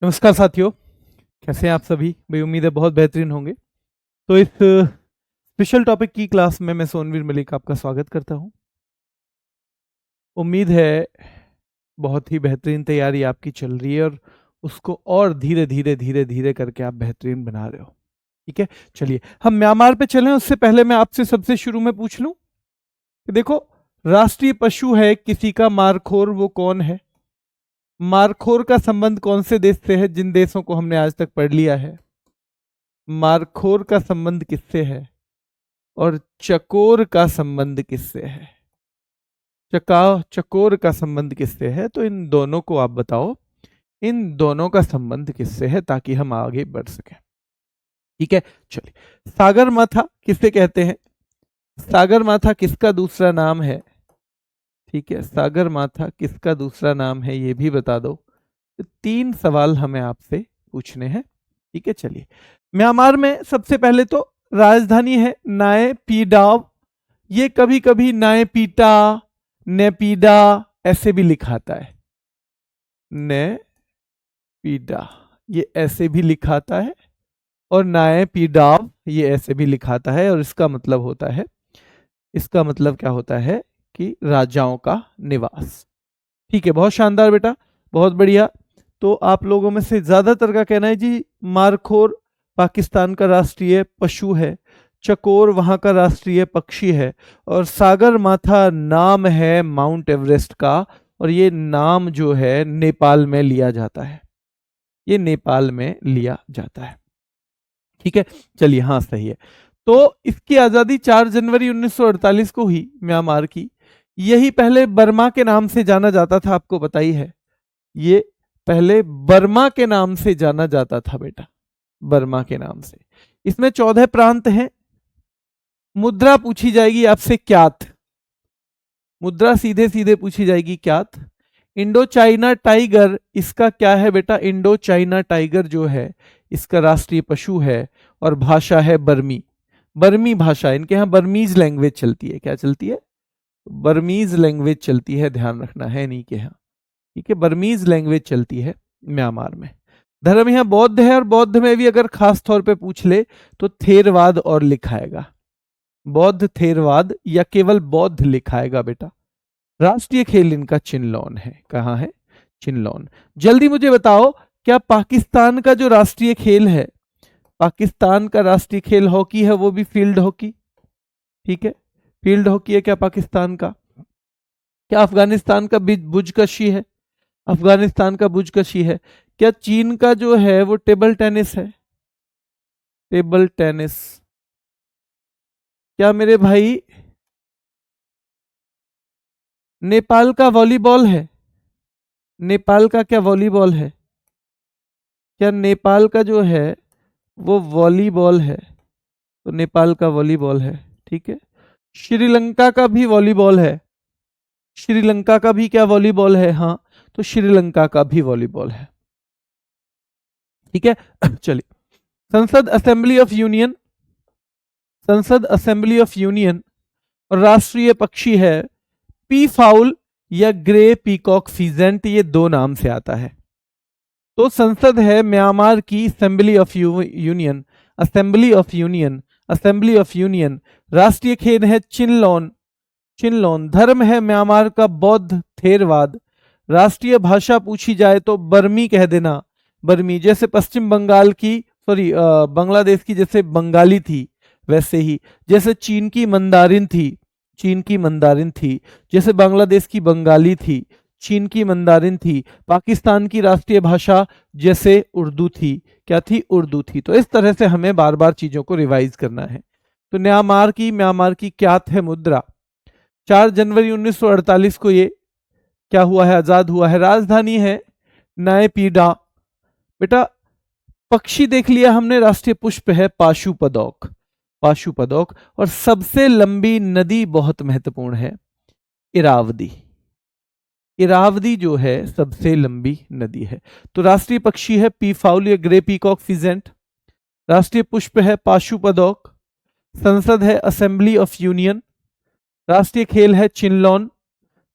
नमस्कार साथियों, कैसे हैं आप सभी? भाई उम्मीद है बहुत बेहतरीन होंगे। तो इस स्पेशल टॉपिक की क्लास में मैं सोनवीर मलिक आपका स्वागत करता हूं। उम्मीद है बहुत ही बेहतरीन तैयारी आपकी चल रही है और उसको और धीरे धीरे धीरे धीरे करके आप बेहतरीन बना रहे हो। ठीक है, चलिए हम म्यांमार पे चलें। उससे पहले मैं आपसे सबसे शुरू में पूछ लूं कि देखो, राष्ट्रीय पशु है किसी का मारखोर, वो कौन है? मारखोर का संबंध कौन से देश से है, जिन देशों को हमने आज तक पढ़ लिया है? मारखोर का संबंध किससे है और चकोर का संबंध किससे है? चकोर का संबंध किससे है? तो इन दोनों को आप बताओ, इन दोनों का संबंध किससे है, ताकि हम आगे बढ़ सकें। ठीक है, चलिए। सागर माथा किससे कहते हैं? सागर माथा किसका दूसरा नाम है? ठीक है, सागर माथा किसका दूसरा नाम है, ये भी बता दो। तो 3 सवाल हमें आपसे पूछने हैं। ठीक है, चलिए। म्यांमार में सबसे पहले तो राजधानी है नाय पीडाव। ये कभी कभी नाय पीटा, नेपीडा ऐसे भी लिखाता है। ने पीडा ये ऐसे भी लिखाता है और नाय पीडाव ये ऐसे भी लिखाता है, और इसका मतलब होता है, इसका मतलब क्या होता है कि राजाओं का निवास। ठीक है, बहुत शानदार बेटा, बहुत बढ़िया। तो आप लोगों में से ज्यादातर का कहना है जी मारखोर पाकिस्तान का राष्ट्रीय पशु है, चकोर वहां का राष्ट्रीय पक्षी है, और सागर माथा नाम है माउंट एवरेस्ट का, और ये नाम जो है नेपाल में लिया जाता है, ये नेपाल में लिया जाता है। ठीक है, चलिए, हाँ सही है। तो इसकी आजादी 4 जनवरी 1948 को हुई म्यांमार की। यही पहले बर्मा के नाम से जाना जाता था, आपको पता ही है। ये पहले बर्मा के नाम से जाना जाता था बेटा, बर्मा के नाम से। इसमें 14 प्रांत हैं। मुद्रा पूछी जाएगी आपसे क्यात, मुद्रा सीधे सीधे पूछी जाएगी क्यात। इंडो चाइना टाइगर इसका क्या है बेटा? इंडो चाइना टाइगर जो है इसका राष्ट्रीय पशु है, और भाषा है बर्मी। बर्मी भाषा, इनके यहाँ बर्मीज लैंग्वेज चलती है। क्या चलती है? बर्मीज लैंग्वेज चलती है, ध्यान रखना है नहीं के यहाँ। ठीक है, बर्मीज लैंग्वेज चलती है म्यांमार में। धर्म यहाँ बौद्ध है, और बौद्ध में भी अगर खास तौर पे पूछ ले तो थेरवाद और लिखाएगा, बौद्ध थेरवाद या केवल बौद्ध लिखाएगा बेटा। राष्ट्रीय खेल इनका चिनलॉन है। कहाँ है? चिनलॉन। जल्दी मुझे बताओ, क्या पाकिस्तान का जो राष्ट्रीय खेल है, पाकिस्तान का राष्ट्रीय खेल हॉकी है, वो भी फील्ड हॉकी? ठीक है, फील्ड हॉकी है क्या पाकिस्तान का? क्या अफगानिस्तान का बुजकशी है? अफगानिस्तान का बुजकशी है। क्या चीन का जो है वो टेबल टेनिस है? Table tennis. क्या मेरे भाई नेपाल का वॉलीबॉल है? नेपाल का क्या वॉलीबॉल है? क्या नेपाल का जो है वो वॉलीबॉल है? तो नेपाल का वॉलीबॉल है। ठीक है, श्रीलंका का भी वॉलीबॉल है। श्रीलंका का भी क्या वॉलीबॉल है? हाँ, तो श्रीलंका का भी वॉलीबॉल है। ठीक है, चलिए। संसद असेंबली ऑफ यूनियन, संसद असेंबली ऑफ यूनियन और राष्ट्रीय पक्षी है पी फाउल या ग्रे पीकॉक फीजेंट, ये 2 नाम से आता है। तो संसद है म्यांमार की assembly of union, assembly of union, assembly of union. राष्ट्रीय खेल है चिनलॉन, चिनलॉन। धर्म है म्यांमार का बौद्ध थेरवाद। राष्ट्रीय भाषा पूछी जाए तो बर्मी कह देना, बर्मी। जैसे पश्चिम बंगाल की, सॉरी बांग्लादेश की जैसे बंगाली थी, वैसे ही। जैसे चीन की मंदारिन थी, चीन की मंदारिन थी। जैसे बांग्लादेश की बंगाली थी, चीन की मंदारिन थी। पाकिस्तान की राष्ट्रीय भाषा जैसे उर्दू थी। क्या थी? उर्दू थी। तो इस तरह से हमें बार बार चीजों को रिवाइज करना है। तो म्यांमार की क्या है मुद्रा? 4 जनवरी 1948 को ये क्या हुआ है? आजाद हुआ है। राजधानी है नायपीडा। बेटा पक्षी देख लिया हमने, राष्ट्रीय पुष्प है पाशुपदौक, पाशुपदौक। और सबसे लंबी नदी बहुत महत्वपूर्ण है, इरावदी। इरावदी जो है सबसे लंबी नदी है। तो राष्ट्रीय पक्षी है पीफाउल या ग्रे पीकॉक फिजेंट। राष्ट्रीय पुष्प है पाशुपदौक। संसद है असेंबली ऑफ यूनियन। राष्ट्रीय खेल है चिनलॉन।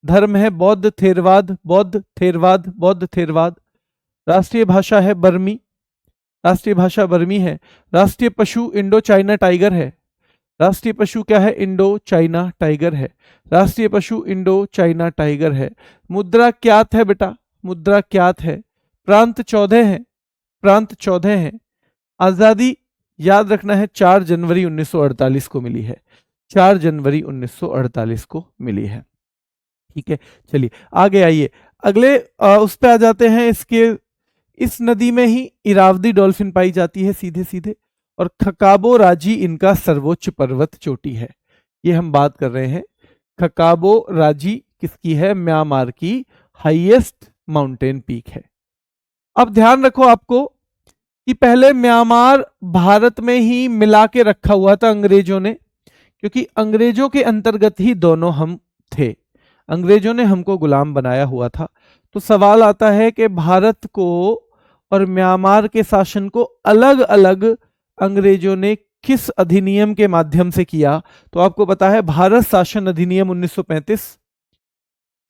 धर्म है बौद्ध थेरवाद, बौद्ध थेरवाद, बौद्ध थेरवाद। राष्ट्रीय भाषा है बर्मी, राष्ट्रीय भाषा बर्मी है। राष्ट्रीय पशु इंडो चाइना टाइगर है। राष्ट्रीय पशु क्या है? इंडो चाइना टाइगर है। राष्ट्रीय पशु इंडो चाइना टाइगर है। मुद्रा क्यात है बेटा, मुद्रा क्यात है। प्रांत 14 है, प्रांत 14 है। आजादी याद रखना है 4 जनवरी 1948 को मिली है, 4 जनवरी 1948 को मिली है। ठीक है, चलिए आगे आइए, अगले उस पे आ जाते हैं। इस नदी में ही इरावदी डॉल्फिन पाई जाती है सीधे सीधे, और खकाबो राजी इनका सर्वोच्च पर्वत चोटी है। ये हम बात कर रहे हैं, खकाबो राजी किसकी है? म्यांमार की हाईएस्ट माउंटेन पीक है। अब ध्यान रखो आपको कि पहले म्यांमार भारत में ही मिला के रखा हुआ था अंग्रेजों ने, क्योंकि अंग्रेजों के अंतर्गत ही दोनों हम थे, अंग्रेजों ने हमको गुलाम बनाया हुआ था। तो सवाल आता है कि भारत को और म्यांमार के शासन को अलग अलग अंग्रेजों ने किस अधिनियम के माध्यम से किया? तो आपको पता है भारत शासन अधिनियम 1935,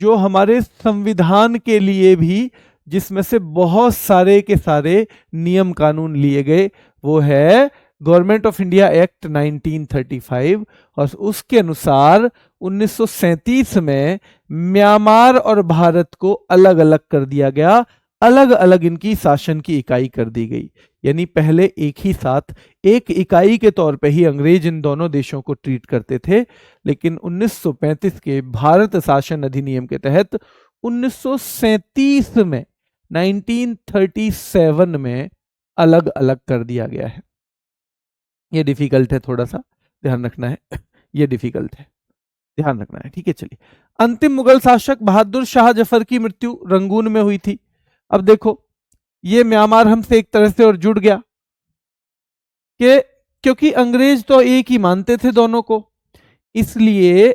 जो हमारे संविधान के लिए भी, जिसमें से बहुत सारे के सारे नियम कानून लिए गए, वो है गवर्नमेंट ऑफ इंडिया एक्ट 1935। और उसके अनुसार 1937 में म्यांमार और भारत को अलग अलग कर दिया गया, अलग अलग इनकी शासन की इकाई कर दी गई। यानी पहले एक ही साथ एक इकाई के तौर पे ही अंग्रेज इन दोनों देशों को ट्रीट करते थे, लेकिन 1935 के भारत शासन अधिनियम के तहत 1937 में 1937 में अलग अलग कर दिया गया है। ये डिफिकल्ट है, थोड़ा सा ध्यान रखना है, ये डिफिकल्ट है, ध्यान रखना है। ठीक है, चलिए। अंतिम मुगल शासक बहादुर शाह जफर की मृत्यु रंगून में हुई थी। अब देखो, ये म्यांमार हमसे एक तरह से और जुड़ गया कि क्योंकि अंग्रेज तो एक ही मानते थे दोनों को, इसलिए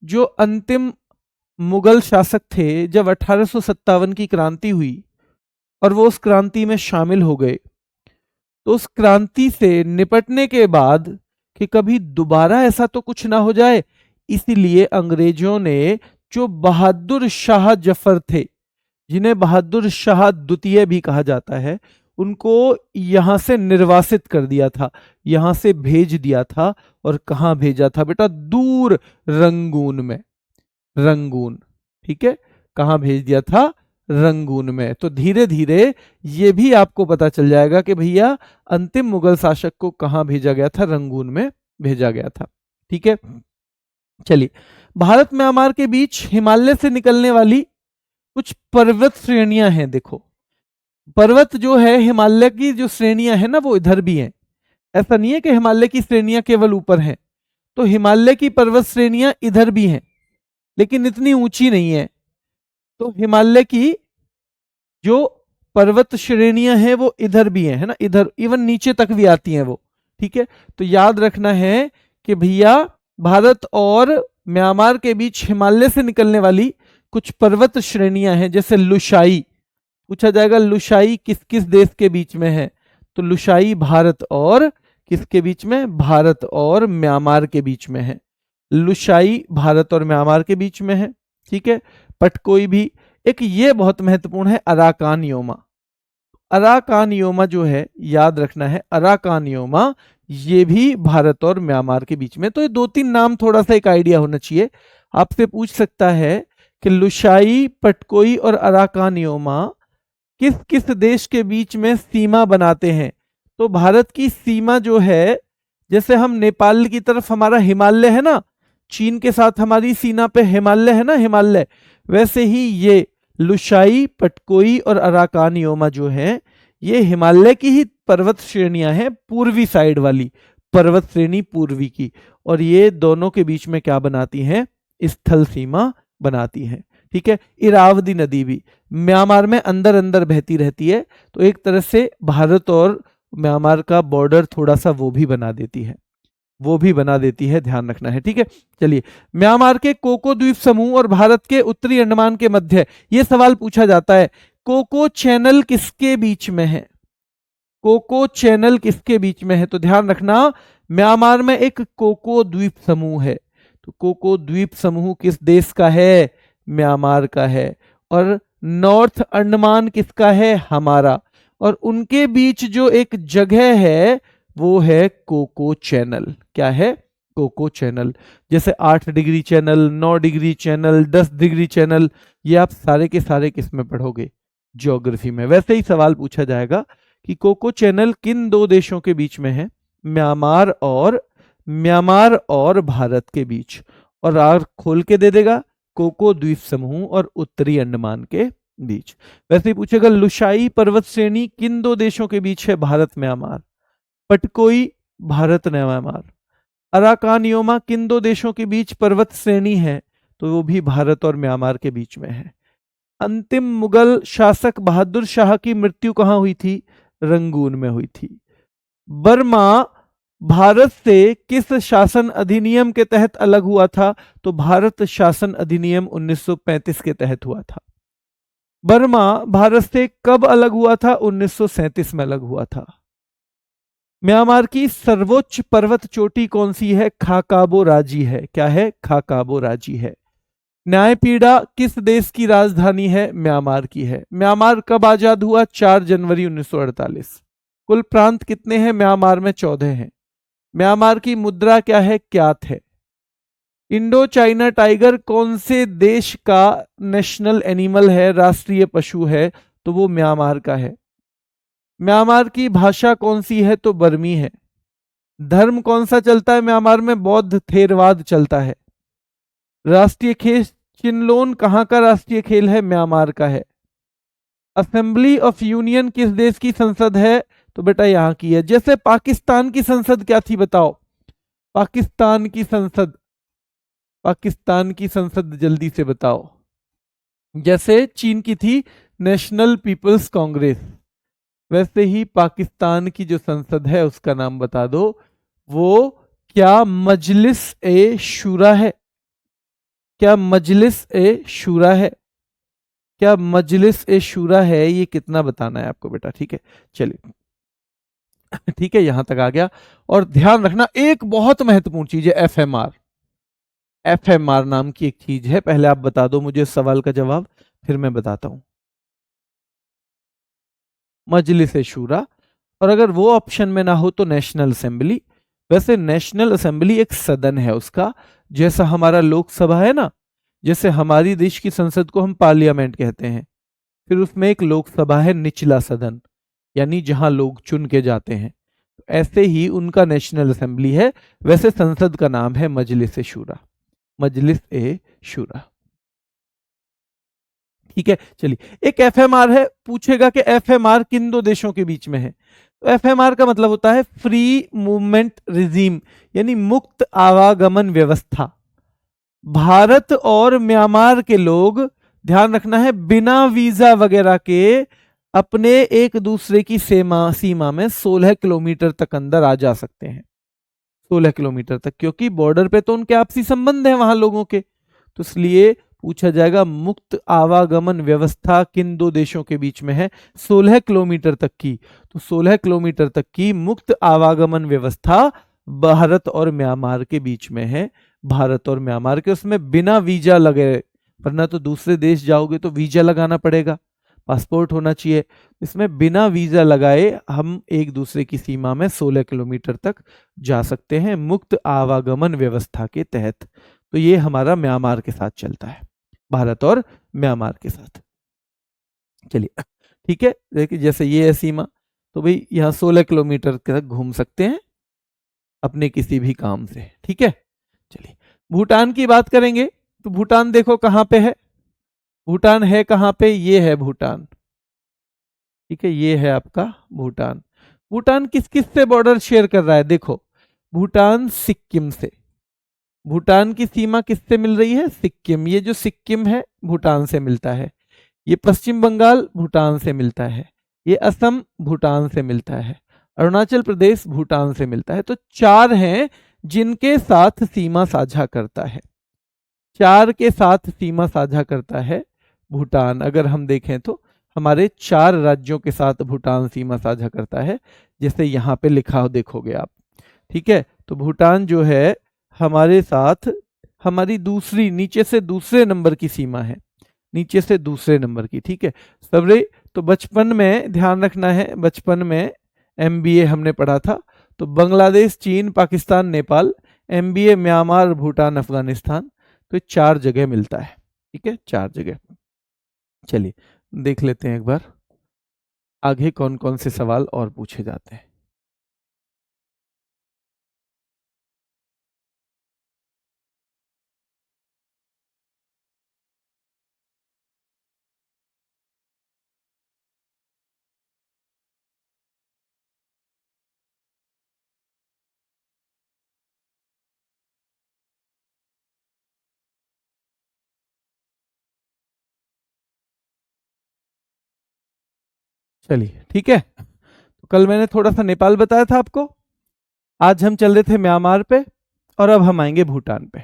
जो अंतिम मुगल शासक थे, जब 1857 की क्रांति हुई और वो उस क्रांति में शामिल हो गए, तो उस क्रांति से निपटने के बाद कि कभी दोबारा ऐसा तो कुछ ना हो जाए, इसीलिए अंग्रेजों ने जो बहादुर शाह जफर थे, जिन्हें बहादुर शाह द्वितीय भी कहा जाता है, उनको यहां से निर्वासित कर दिया था, यहां से भेज दिया था। और कहां भेजा था बेटा? दूर रंगून में, रंगून। ठीक है, कहां भेज दिया था? रंगून में। तो धीरे धीरे ये भी आपको पता चल जाएगा कि भैया अंतिम मुगल शासक को कहां भेजा गया था? रंगून में भेजा गया था। ठीक है, चलिए। भारत म्यांमार के बीच हिमालय से निकलने वाली कुछ पर्वत श्रेणियां हैं। देखो, पर्वत जो है, हिमालय की जो श्रेणियां हैं ना, वो इधर भी हैं। ऐसा नहीं है कि हिमालय की श्रेणियां केवल ऊपर हैं, तो हिमालय की पर्वत श्रेणियां इधर भी हैं, लेकिन इतनी ऊंची नहीं है। तो हिमालय की जो पर्वत श्रेणियां हैं वो इधर भी हैं, है ना, इधर इवन नीचे तक भी आती हैं वो। ठीक है, तो याद रखना है कि भैया भारत और म्यांमार के बीच हिमालय से निकलने वाली कुछ पर्वत श्रेणियां हैं, जैसे लुशाई। पूछा जाएगा लुशाई किस किस देश के बीच में है? तो लुशाई भारत और किसके बीच में? भारत और म्यांमार के बीच में है। लुशाई भारत और म्यांमार के बीच में है। ठीक है, पटकोई भी। एक ये बहुत महत्वपूर्ण है, अराकान योमा। अराकान योमा जो है, याद रखना है, अराकान योमा ये भी भारत और म्यांमार के बीच में। तो ये 2-3 नाम थोड़ा सा एक आइडिया होना चाहिए। आपसे पूछ सकता है कि लुशाई, पटकोई और अराकान योमा किस किस देश के बीच में सीमा बनाते हैं? तो भारत की सीमा जो है, जैसे हम नेपाल की तरफ हमारा हिमालय है ना, चीन के साथ हमारी सीमा पे हिमालय है ना, हिमालय, वैसे ही ये लुशाई, पटकोई और अराकान योमा जो है, ये हिमालय की ही पर्वत श्रेणियां हैं, पूर्वी साइड वाली पर्वत श्रेणी पूर्वी की। और ये दोनों के बीच में क्या बनाती हैं? स्थल सीमा बनाती हैं। ठीक है, इरावदी नदी भी म्यांमार में अंदर अंदर बहती रहती है, तो एक तरह से भारत और म्यांमार का बॉर्डर थोड़ा सा वो भी बना देती है, वो भी बना देती है, ध्यान रखना है। ठीक है, चलिए। म्यांमार के कोको द्वीप समूह और भारत के उत्तरी अंडमान के मध्य, ये सवाल पूछा जाता है, कोको चैनल किसके बीच में है? कोको चैनल किसके बीच में है? तो ध्यान रखना, म्यांमार में एक कोको द्वीप समूह है। तो कोको द्वीप समूह किस देश का है? म्यांमार का है। और नॉर्थ अंडमान किसका है? हमारा। और उनके बीच जो एक जगह है वो है कोको चैनल। क्या है? Coco channel. जैसे 8 degree channel, 9 degree channel, 10 degree channel, ये आप सारे के सारे किस में पढ़ोगे? ज्योग्राफी में। वैसे ही सवाल पूछा जाएगा कि कोको चैनल किन दो देशों के बीच में है? म्यांमार और भारत के बीच। और आर खोल के दे देगा, कोको द्वीप समूह और उत्तरी अंडमान के बीच। वैसे ही पूछेगा लुशाई पर्वत श्रेणी किन दो देशों के बीच है? भारत म्यांमार। पटकोई भारत म्यांमार। अराकानियोमा किन दो देशों के बीच पर्वत श्रेणी है? तो वो भी भारत और म्यांमार के बीच में है। अंतिम मुगल शासक बहादुर शाह की मृत्यु कहां हुई थी? रंगून में हुई थी। बर्मा भारत से किस शासन अधिनियम के तहत अलग हुआ था? तो भारत शासन अधिनियम 1935 के तहत हुआ था। बर्मा भारत से कब अलग हुआ था? 1937 में अलग हुआ था। म्यांमार की सर्वोच्च पर्वत चोटी कौन सी है? खाकाबो राजी है। क्या है? खाकाबो राजी है। न्यायपीड़ा किस देश की राजधानी है? म्यांमार की है। म्यांमार कब आजाद हुआ? 4 जनवरी 1948। कुल प्रांत कितने हैं म्यांमार में? 14 हैं। म्यांमार की मुद्रा क्या है? क्यात है। इंडो चाइना टाइगर कौन से देश का नेशनल एनिमल है? राष्ट्रीय पशु है। तो वो म्यांमार का है। म्यांमार की भाषा कौन सी है? तो बर्मी है। धर्म कौन सा चलता है म्यांमार में? बौद्ध थेरवाद चलता है। राष्ट्रीय खेल चिनलोन कहां का राष्ट्रीय खेल है? म्यांमार का है। असेंबली ऑफ यूनियन किस देश की संसद है? तो बेटा यहां की है। जैसे पाकिस्तान की संसद क्या थी बताओ? पाकिस्तान की संसद जल्दी से बताओ। जैसे चीन की थी नेशनल पीपल्स कांग्रेस, वैसे ही पाकिस्तान की जो संसद है उसका नाम बता दो। वो क्या मजलिस ए शूरा है? क्या मजलिस ए शूरा है? क्या मजलिस ए शूरा है? ये कितना बताना है आपको बेटा, ठीक है। चलिए ठीक है, यहां तक आ गया। और ध्यान रखना एक बहुत महत्वपूर्ण चीज है एफएमआर। एफएमआर नाम की एक चीज है, पहले आप बता दो मुझे सवाल का जवाब, फिर मैं बताता हूं। मजलिस ए शूरा, और अगर वो ऑप्शन में ना हो तो नेशनल असेंबली। वैसे नेशनल असेंबली एक सदन है उसका, जैसा हमारा लोकसभा है ना, जैसे हमारी देश की संसद को हम पार्लियामेंट कहते हैं, फिर उसमें एक लोकसभा है निचला सदन, यानी जहां लोग चुन के जाते हैं। ऐसे ही उनका नेशनल असेंबली है। वैसे संसद का नाम है मजलिस ए शूरा। मजलिस ए शूरा, ठीक है। चलिए एक एफएमआर है, पूछेगा कि एफएमआर किन दो देशों के बीच में है? तो एफएमआर का मतलब होता है फ्री मूवमेंट रिजीम, यानी मुक्त आवागमन व्यवस्था। भारत और म्यांमार के लोग, ध्यान रखना है, बिना वीजा वगैरह के अपने एक दूसरे की सीमा में 16 किलोमीटर तक अंदर आ जा सकते हैं। 16 किलोमीटर तक, क्योंकि बॉर्डर पे तो उनके आपसी संबंध है वहां लोगों के। तो इसलिए पूछा जाएगा मुक्त आवागमन व्यवस्था किन दो देशों के बीच में है? 16 किलोमीटर तक की। तो 16 किलोमीटर तक की मुक्त आवागमन व्यवस्था भारत और म्यांमार के बीच में है। भारत और म्यांमार के, उसमें बिना वीजा लगे, वरना तो दूसरे देश जाओगे तो वीजा लगाना पड़ेगा, पासपोर्ट होना चाहिए। इसमें बिना वीजा लगाए हम एक दूसरे की सीमा में 16 किलोमीटर तक जा सकते हैं मुक्त आवागमन व्यवस्था के तहत। तो ये हमारा म्यांमार के साथ चलता है, भारत और म्यांमार के साथ। चलिए ठीक है, देखिए जैसे ये है सीमा, तो भाई यहाँ 16 किलोमीटर तक घूम सकते हैं अपने किसी भी काम से, ठीक है। चलिए भूटान की बात करेंगे, तो भूटान देखो कहाँ पे है। भूटान है कहाँ पे? ये है भूटान, ठीक है, ये है आपका भूटान। भूटान किस किस से बॉर्डर शेयर कर रहा है? देखो भूटान सिक्किम से, भूटान की सीमा किससे मिल रही है? सिक्किम। ये जो सिक्किम है भूटान से मिलता है। ये पश्चिम बंगाल भूटान से मिलता है। ये असम भूटान से मिलता है। अरुणाचल प्रदेश भूटान से मिलता है। तो 4 हैं जिनके साथ सीमा साझा करता है। 4 के साथ सीमा साझा करता है भूटान। अगर हम देखें तो हमारे 4 राज्यों के साथ भूटान सीमा साझा करता है, जैसे यहाँ पे लिखा हो देखोगे आप, ठीक है। तो भूटान जो है हमारे साथ, हमारी दूसरी, नीचे से दूसरे नंबर की सीमा है। नीचे से दूसरे नंबर की, ठीक है सबरे। तो बचपन में ध्यान रखना है, बचपन में MBA हमने पढ़ा था, तो बांग्लादेश, चीन, पाकिस्तान, नेपाल, MBA म्यांमार, भूटान, अफगानिस्तान, तो 4 जगह मिलता है, ठीक है 4 जगह। चलिए देख लेते हैं एक बार आगे कौन कौन से सवाल और पूछे जाते हैं। चलिए ठीक है, तो कल मैंने थोड़ा सा नेपाल बताया था आपको, आज हम चल रहे थे म्यांमार पे, और अब हम आएंगे भूटान पे।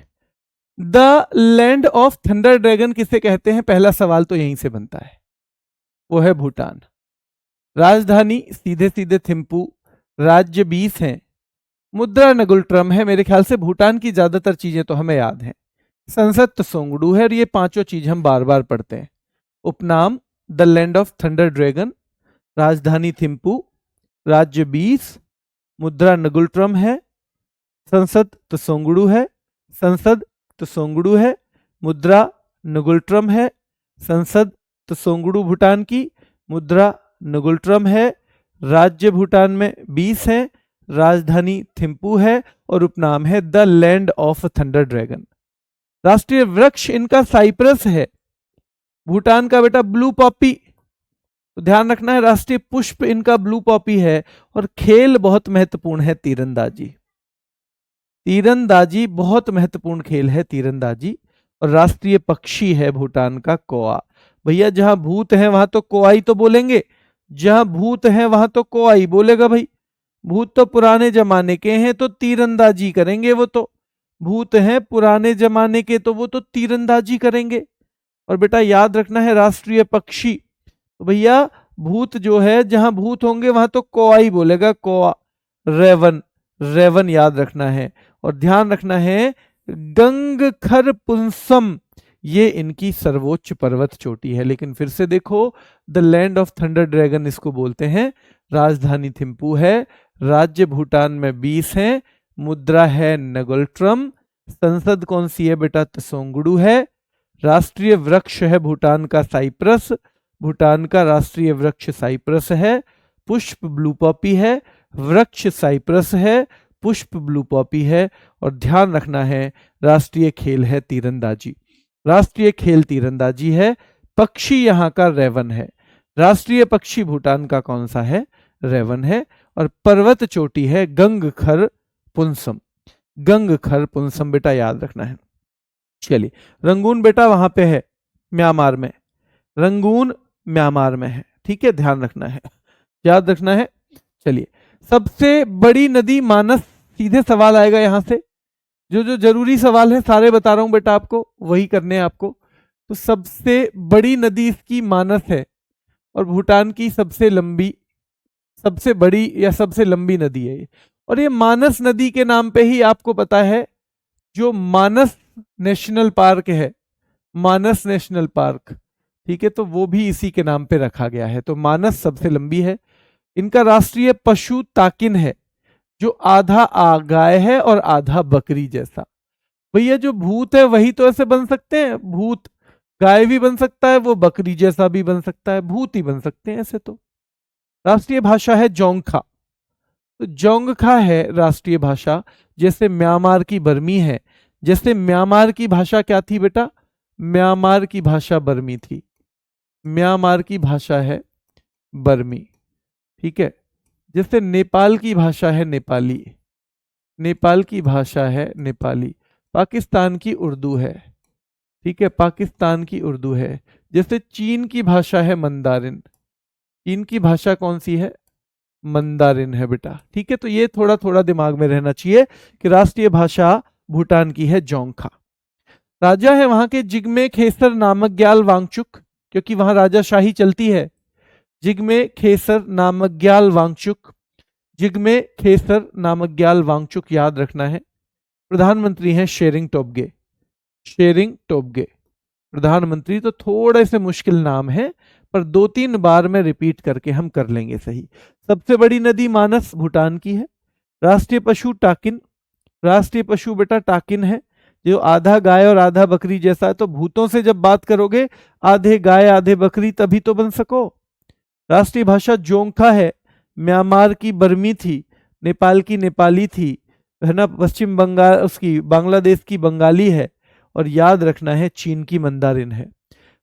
The land of thunder dragon किसे कहते हैं, पहला सवाल तो यहीं से बनता है, वो है भूटान। राजधानी सीधे सीधे थिम्पू, राज्य 20 हैं, मुद्रा नगुल्ट्रम है, मेरे ख्याल से भूटान की ज्यादातर चीजें तो हमें याद हैं। संसद त्सोंगडू है, और ये पांचों चीज हम बार बार पढ़ते हैं। उपनाम the land of thunder dragon, राजधानी थिम्पू, राज्य 20, मुद्रा नगुल्ट्रम है, संसद त्सोंगडू है, संसद त्सोंगडू है, मुद्रा नगुल्ट्रम है, संसद त्सोंगडू भूटान की, मुद्रा नगुल्ट्रम है, राज्य भूटान में 20 है, राजधानी थिम्पू है, और उपनाम है the land of thunder dragon. राष्ट्रीय वृक्ष इनका साइप्रस है, भूटान का बेटा ब्लू पॉपी, तो ध्यान रखना है राष्ट्रीय पुष्प इनका ब्लू पॉपी है। और खेल बहुत महत्वपूर्ण है, तीरंदाजी, तीरंदाजी बहुत महत्वपूर्ण खेल है तीरंदाजी। और राष्ट्रीय पक्षी है भूटान का कौआ। भैया जहां भूत है वहां तो कोआई तो बोलेंगे, जहां भूत है वहां तो कोआई बोलेगा भाई। भूत तो पुराने जमाने के हैं तो तीरंदाजी करेंगे, वो तो भूत हैं पुराने जमाने के तो वो तो तीरंदाजी करेंगे। और बेटा याद रखना है राष्ट्रीय पक्षी, तो भैया भूत जो है जहां भूत होंगे वहां तो कोआई बोलेगा, कोआ, रेवन, रेवन याद रखना है। और ध्यान रखना है गंगखर पुंसम ये इनकी सर्वोच्च पर्वत चोटी है। लेकिन फिर से देखो the land of thunder dragon इसको बोलते हैं। राजधानी थिम्पू है, राज्य भूटान में 20 है, मुद्रा है नगुल्ट्रम, संसद कौन सी है बेटा त्सोंगडू है, राष्ट्रीय वृक्ष है भूटान का साइप्रस, भूटान का राष्ट्रीय वृक्ष साइप्रस है, पुष्प ब्लू पॉपी है, वृक्ष साइप्रस है, पुष्प ब्लू पॉपी है। और ध्यान रखना है राष्ट्रीय खेल है तीरंदाजी, राष्ट्रीय खेल तीरंदाजी है। पक्षी यहाँ का रेवन है, राष्ट्रीय पक्षी भूटान का कौन सा है, रेवन है। और पर्वत चोटी है गंगखर पुंसम, गंगखर पुंसम बेटा याद रखना है। चलिए रंगून बेटा वहां पे है म्यांमार में, रंगून म्यांमार में है, ठीक है ध्यान रखना है, याद रखना है। चलिए सबसे बड़ी नदी मानस, सीधे सवाल आएगा यहां से, जो जो जरूरी सवाल है सारे बता रहा हूं बेटा आपको, वही करने हैं आपको। तो सबसे बड़ी नदी इसकी मानस है, और भूटान की सबसे लंबी, सबसे बड़ी या सबसे लंबी नदी है ये। और ये मानस नदी के नाम पे ही आपको पता है जो मानस नेशनल पार्क है, मानस नेशनल पार्क, ठीक है, तो वो भी इसी के नाम पे रखा गया है। तो मानस सबसे लंबी है। इनका राष्ट्रीय पशु ताकिन है, जो आधा गाय है और आधा बकरी जैसा। भैया जो भूत है वही तो ऐसे बन सकते हैं, भूत गाय भी बन सकता है, वो बकरी जैसा भी बन सकता है, भूत ही बन सकते हैं ऐसे तो। राष्ट्रीय भाषा है जोंगखा, तो जोंगखा है राष्ट्रीय भाषा। जैसे म्यांमार की बर्मी है, जैसे म्यांमार की भाषा क्या थी बेटा, म्यांमार की भाषा बर्मी थी, म्यांमार की भाषा है बर्मी, ठीक है। जैसे नेपाल की भाषा है नेपाली, नेपाल की भाषा है नेपाली, पाकिस्तान की उर्दू है, ठीक है, पाकिस्तान की उर्दू है। जैसे चीन की भाषा है मंदारिन, चीन की भाषा कौन सी है, मंदारिन है बेटा, ठीक है। तो ये थोड़ा थोड़ा दिमाग में रहना चाहिए कि राष्ट्रीय भाषा भूटान की है जोंगखा। राजा है वहां के जिग्मे खेसर नामग्याल वांगचुक, क्योंकि वहां राजाशाही चलती है। जिग्मे खेसर नामग्याल वांगचुक, जिग्मे खेसर नामग्याल वांगचुक याद रखना है। प्रधानमंत्री हैं शेरिंग टोब्गे, शेरिंग टोब्गे, प्रधानमंत्री तो थोड़े से मुश्किल नाम है, पर 2-3 बार में रिपीट करके हम कर लेंगे सही। सबसे बड़ी नदी मानस भूटान की है। राष्ट्रीय पशु टाकिन, राष्ट्रीय पशु बेटा टाकिन है, जो आधा गाय और आधा बकरी जैसा है। तो भूतों से जब बात करोगे आधे गाय आधे बकरी तभी तो बन सको। राष्ट्रीय भाषा जोंगखा है, म्यांमार की बर्मी थी, नेपाल की नेपाली थी, है ना, पश्चिम बंगाल उसकी बांग्लादेश की बंगाली है, और याद रखना है चीन की मंदारिन है।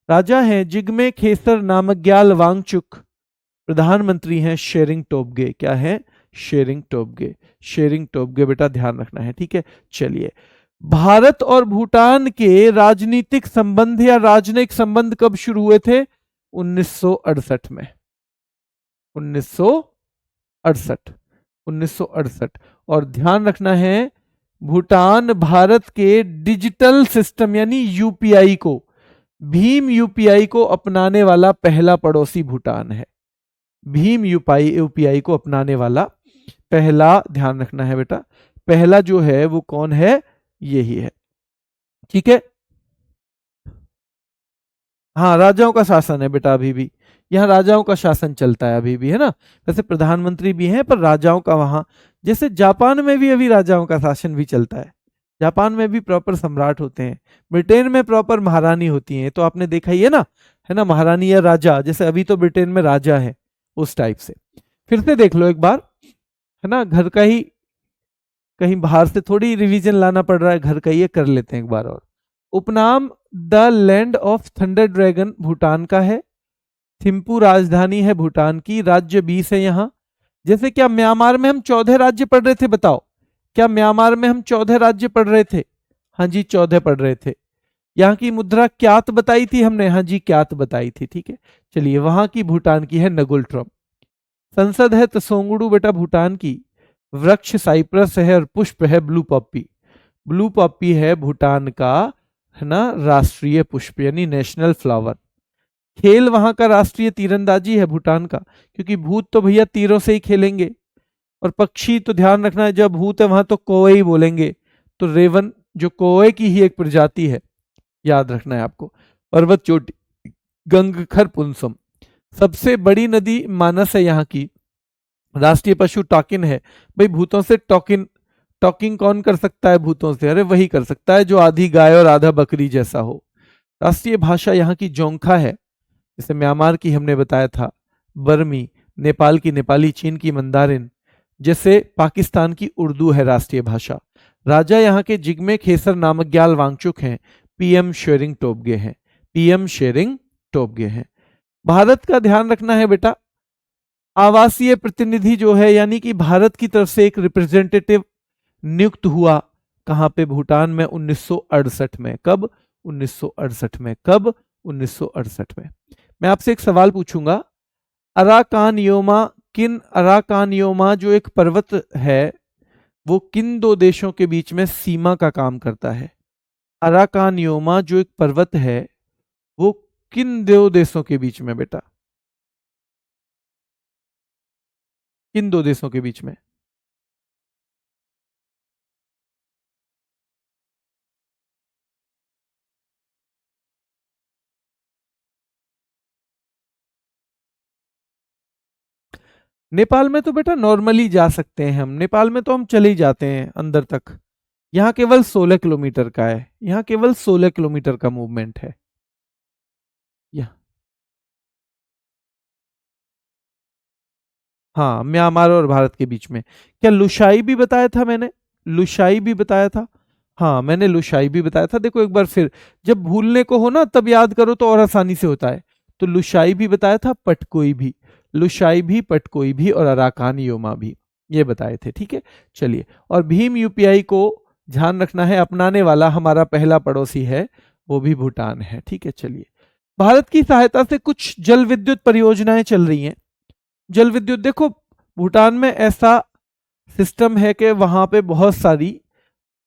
राजा हैं जिग्मे खेसर नामग्याल वांगचुक, प्रधानमंत्री हैं शेरिंग टोब्गे। क्या है? शेरिंग टोब्गे। शेरिंग टोब्गे बेटा ध्यान रखना है, ठीक है। चलिए, भारत और भूटान के राजनीतिक संबंध या राजनयिक संबंध कब शुरू हुए थे? 1968 में। 1968, 1968। और ध्यान रखना है, भूटान भारत के डिजिटल सिस्टम यानी यूपीआई को, भीम यूपीआई को अपनाने वाला पहला पड़ोसी भूटान है। भीम यूपीआई को अपनाने वाला पहला, ध्यान रखना है बेटा, पहला जो है वो कौन है? यही है, ठीक है। हाँ, राजाओं का शासन है बेटा, अभी भी यहाँ राजाओं का शासन चलता है अभी भी, है ना। वैसे प्रधानमंत्री भी हैं पर राजाओं का, वहां जैसे जापान में भी अभी राजाओं का शासन भी चलता है। जापान में भी प्रॉपर सम्राट होते हैं। ब्रिटेन में प्रॉपर महारानी होती हैं, तो आपने देखा ही है ना, महारानी या राजा, जैसे अभी तो ब्रिटेन में राजा है, उस टाइप से। फिर से देख लो एक बार, है ना, घर का ही, कहीं बाहर से थोड़ी रिवीजन लाना पड़ रहा है, घर का ही कर लेते हैं एक बार और। उपनाम the land of thunder dragon Bhutan का है। थिम्पू राजधानी है भूटान की। राज्य 20 है यहाँ। जैसे क्या म्यांमार में हम 14 राज्य पढ़ रहे थे? बताओ, क्या म्यांमार में हम 14 राज्य पढ़ रहे थे? हाँ जी, 14 पढ़ रहे थे। यहाँ की मुद्रा क्यात बताई थी हमने, हाँ जी क्यात बताई थी, ठीक है। चलिए, वहां की भूटान की है नगुल ट्रम। संसद है तसोंगुडू बेटा भूटान की। वृक्ष साइप्रस है और पुष्प है ब्लू पॉपी। ब्लू पॉपी है भूटान का, है ना, राष्ट्रीय पुष्प यानी नेशनल फ्लावर। खेल वहां का राष्ट्रीय तीरंदाजी है भूटान का, क्योंकि भूत तो भैया तीरों से ही खेलेंगे। और पक्षी तो ध्यान रखना है, जब भूत है वहां तो कौवे ही बोलेंगे, तो रेवन जो कौवे की ही एक प्रजाति है, याद रखना है आपको। पर्वत चोटी गंगखर पुनसम। सबसे बड़ी नदी मानस है यहाँ की। राष्ट्रीय पशु टॉकिन है। भाई भूतों से टॉकिन, टॉकिंग कौन कर सकता है भूतों से? अरे वही कर सकता है जो आधी गाय और आधा बकरी जैसा हो। राष्ट्रीय भाषा यहाँ की जोंगखा है, जैसे म्यांमार की हमने बताया था बर्मी, नेपाल की नेपाली, चीन की मंदारिन, जैसे पाकिस्तान की उर्दू है राष्ट्रीय भाषा। राजा यहाँ के जिग्मे खेसर नामग्याल वांगचुक हैं। पीएम शेरिंग टोब्गे हैं। पीएम शेरिंग टोब्गे हैं। भारत का ध्यान रखना है बेटा, आवासीय प्रतिनिधि जो है, यानी कि भारत की तरफ से एक रिप्रेजेंटेटिव नियुक्त हुआ कहां पे? भूटान में 1968 में। कब? 1968 में। कब? 1968 में। मैं आपसे एक सवाल पूछूंगा, अराकान योमा, किन अराकान योमा जो एक पर्वत है वो किन दो देशों के बीच में सीमा का काम करता है? अराकान योमा जो एक पर्वत है वो किन दो देशों के बीच में बेटा? किन दो देशों के बीच में? नेपाल में तो बेटा नॉर्मली जा सकते हैं हम, नेपाल में तो हम चले ही जाते हैं अंदर तक। यहाँ केवल 16 किलोमीटर का है, यहाँ केवल 16 किलोमीटर का मूवमेंट है। यह हाँ, म्यांमार और भारत के बीच में। क्या लुशाई भी बताया था मैंने? लुशाई भी बताया था। हाँ, मैंने लुशाई भी बताया था। देखो एक बार फिर, जब भूलने को हो ना तब याद करो तो और आसानी से होता है। तो लुशाई भी बताया था, पटकोई भी, लुशाई भी, पटकोई भी और अराकान योमा भी, ये बताए थे, ठीक है। चलिए, और भीम यूपीआई को ध्यान रखना है, अपनाने वाला हमारा पहला पड़ोसी है वो भी भूटान है, ठीक है। चलिए, भारत की सहायता से कुछ जल विद्युत परियोजनाएं चल रही हैं। जल विद्युत, देखो भूटान में ऐसा सिस्टम है कि वहां पे बहुत सारी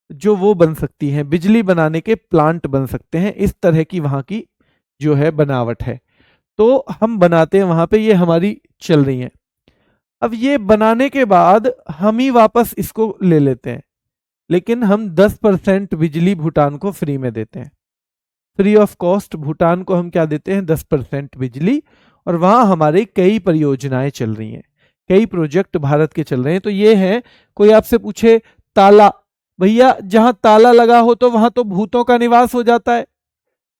जो वो बन सकती हैं, बिजली बनाने के प्लांट बन सकते हैं, इस तरह की वहां की जो है बनावट है। तो हम बनाते हैं वहां पे, ये हमारी चल रही हैं। अब ये बनाने के बाद हम ही वापस इसको ले लेते हैं, लेकिन हम 10% बिजली भूटान को फ्री में देते हैं। फ्री ऑफ कॉस्ट भूटान को हम क्या देते हैं, 10% बिजली, और वहां हमारे कई परियोजनाएं चल रही हैं, कई प्रोजेक्ट भारत के चल रहे हैं। तो ये है, कोई आपसे पूछे ताला, भैया जहां ताला लगा हो तो वहां तो भूतों का निवास हो जाता है,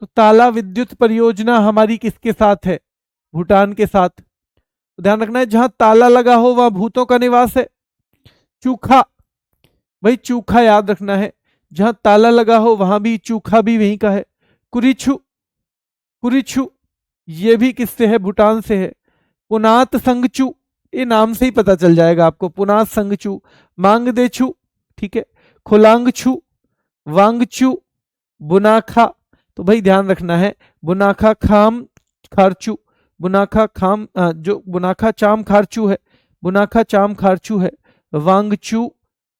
तो ताला विद्युत परियोजना हमारी किसके साथ है, भूटान के साथ। तो ध्यान रखना है, जहां ताला लगा हो वहां भूतों का निवास है। चूखा, भाई चूखा याद रखना है, जहां ताला लगा हो वहां भी चूखा भी वहीं का है। कुरिछू, कुरिछू ये भी किससे है, भूटान से है। पुनात संगचू, ये नाम से ही पता चल जाएगा आपको, पुनात संगचू। मांगदेचू, ठीक है। खुलांगछू, वांगचू, बुनाखा, तो भाई ध्यान रखना है, बुनाखा खाम खारचू, बुनाखा खाम जो बुनाखा चाम खारचू है, बुनाखा चाम खारचू है। वांगचू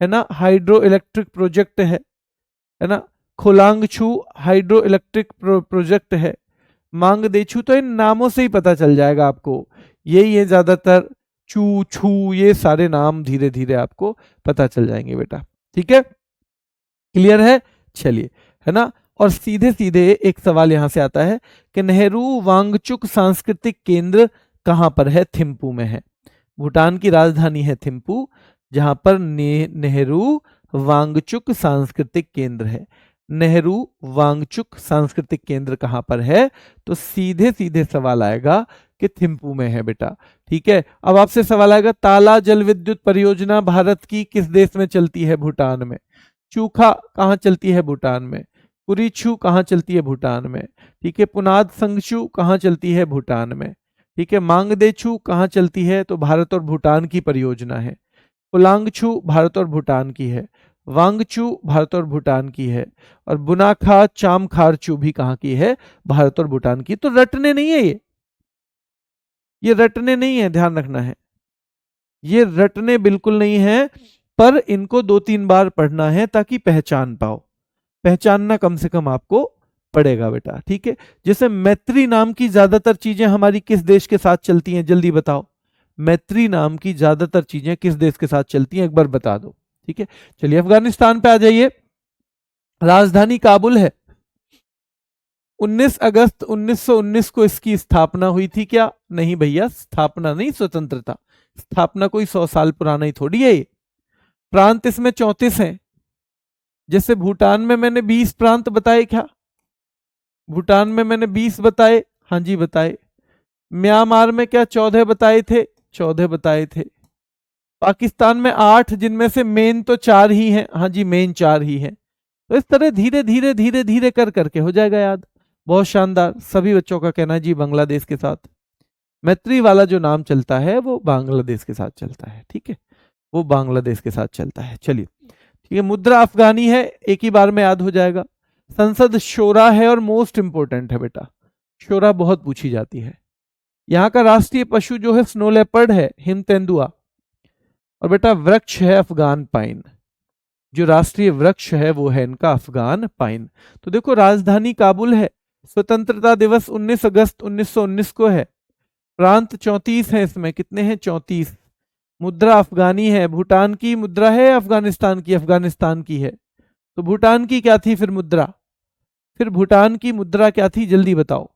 है ना, हाइड्रो इलेक्ट्रिक प्रोजेक्ट है ना। खुलांगछू हाइड्रो इलेक्ट्रिक प्रोजेक्ट है। मांगदेचू, तो इन नामों से ही पता चल जाएगा आपको, यही है ज्यादातर, चू छू ये सारे नाम धीरे धीरे आपको पता चल जाएंगे बेटा, ठीक है, क्लियर है। चलिए, है ना। और सीधे सीधे एक सवाल यहां से आता है कि नेहरू वांगचुक सांस्कृतिक केंद्र कहां पर है, थिम्पू में है। भूटान की राजधानी है थिम्पू, जहां पर नेहरू वांगचुक सांस्कृतिक केंद्र है। नेहरू वांगचुक सांस्कृतिक केंद्र कहां पर है, तो सीधे सीधे सवाल आएगा कि थिम्पू में है बेटा, ठीक है। अब आपसे सवाल आएगा, ताला जल विद्युत परियोजना भारत की किस देश में चलती है, भूटान में। चूखा कहां चलती है, भूटान में। कुरीछू कहां चलती है, भूटान में, ठीक है। पुनाद संगचू कहां चलती है, भूटान में, ठीक है। मांगदेचू कहां चलती है, तो भारत और भूटान की परियोजना है। कुलांगछू भारत और भूटान की है। वांगचू भारत और भूटान की है। और बुनाखा चामखारचू भी कहां की है, भारत और भूटान की। तो रटने नहीं है ये रटने नहीं है, ध्यान रखना है, ये रटने बिल्कुल नहीं है, पर इनको 2-3 बार पढ़ना है ताकि पहचान पाओ, पहचानना कम से कम आपको पड़ेगा बेटा, ठीक है। जैसे मैत्री नाम की ज्यादातर चीजें हमारी किस देश के साथ चलती हैं, जल्दी बताओ। मैत्री नाम की ज्यादातर चीजें किस देश के साथ चलती हैं, एक बार बता दो, ठीक है। चलिए अफगानिस्तान पे आ जाइए। राजधानी काबुल है। 19 अगस्त 1919 को इसकी स्थापना हुई थी क्या, नहीं भैया, स्थापना नहीं, स्वतंत्रता। स्थापना कोई 100 साल पुराना ही थोड़ी है ये। प्रांत इसमें 34 हैं, जैसे भूटान में मैंने 20 प्रांत बताए, क्या भूटान में मैंने 20 बताए, हाँ जी बताए। म्यांमार में क्या 14 बताए थे, 14 बताए थे। पाकिस्तान में 8, जिनमें से मेन तो 4 ही हैं, हाँ जी मेन 4 ही हैं। तो इस तरह धीरे धीरे धीरे धीरे कर करके हो जाएगा याद। बहुत शानदार, सभी बच्चों का कहना है जी बांग्लादेश के साथ। मैत्री वाला जो नाम चलता है वो बांग्लादेश के साथ चलता है, ठीक है, वो बांग्लादेश के साथ चलता है। चलिए ठीक है, मुद्रा अफगानी है, एक ही बार में याद हो जाएगा। संसद शोरा है, और मोस्ट इंपोर्टेंट है बेटा, शोरा बहुत पूछी जाती है। यहाँ का राष्ट्रीय पशु जो है स्नो लेपर्ड है, हिम तेंदुआ। और बेटा वृक्ष है अफगान पाइन, जो राष्ट्रीय वृक्ष है वो है इनका अफगान पाइन। तो देखो राजधानी काबुल है, स्वतंत्रता दिवस 19 अगस्त 1919 को है। प्रांत 34 है, इसमें कितने हैं, 34। मुद्रा अफगानी है, भूटान की मुद्रा है अफगानिस्तान की, अफगानिस्तान की है। तो भूटान की क्या थी फिर मुद्रा, फिर भूटान की मुद्रा क्या थी, जल्दी बताओ।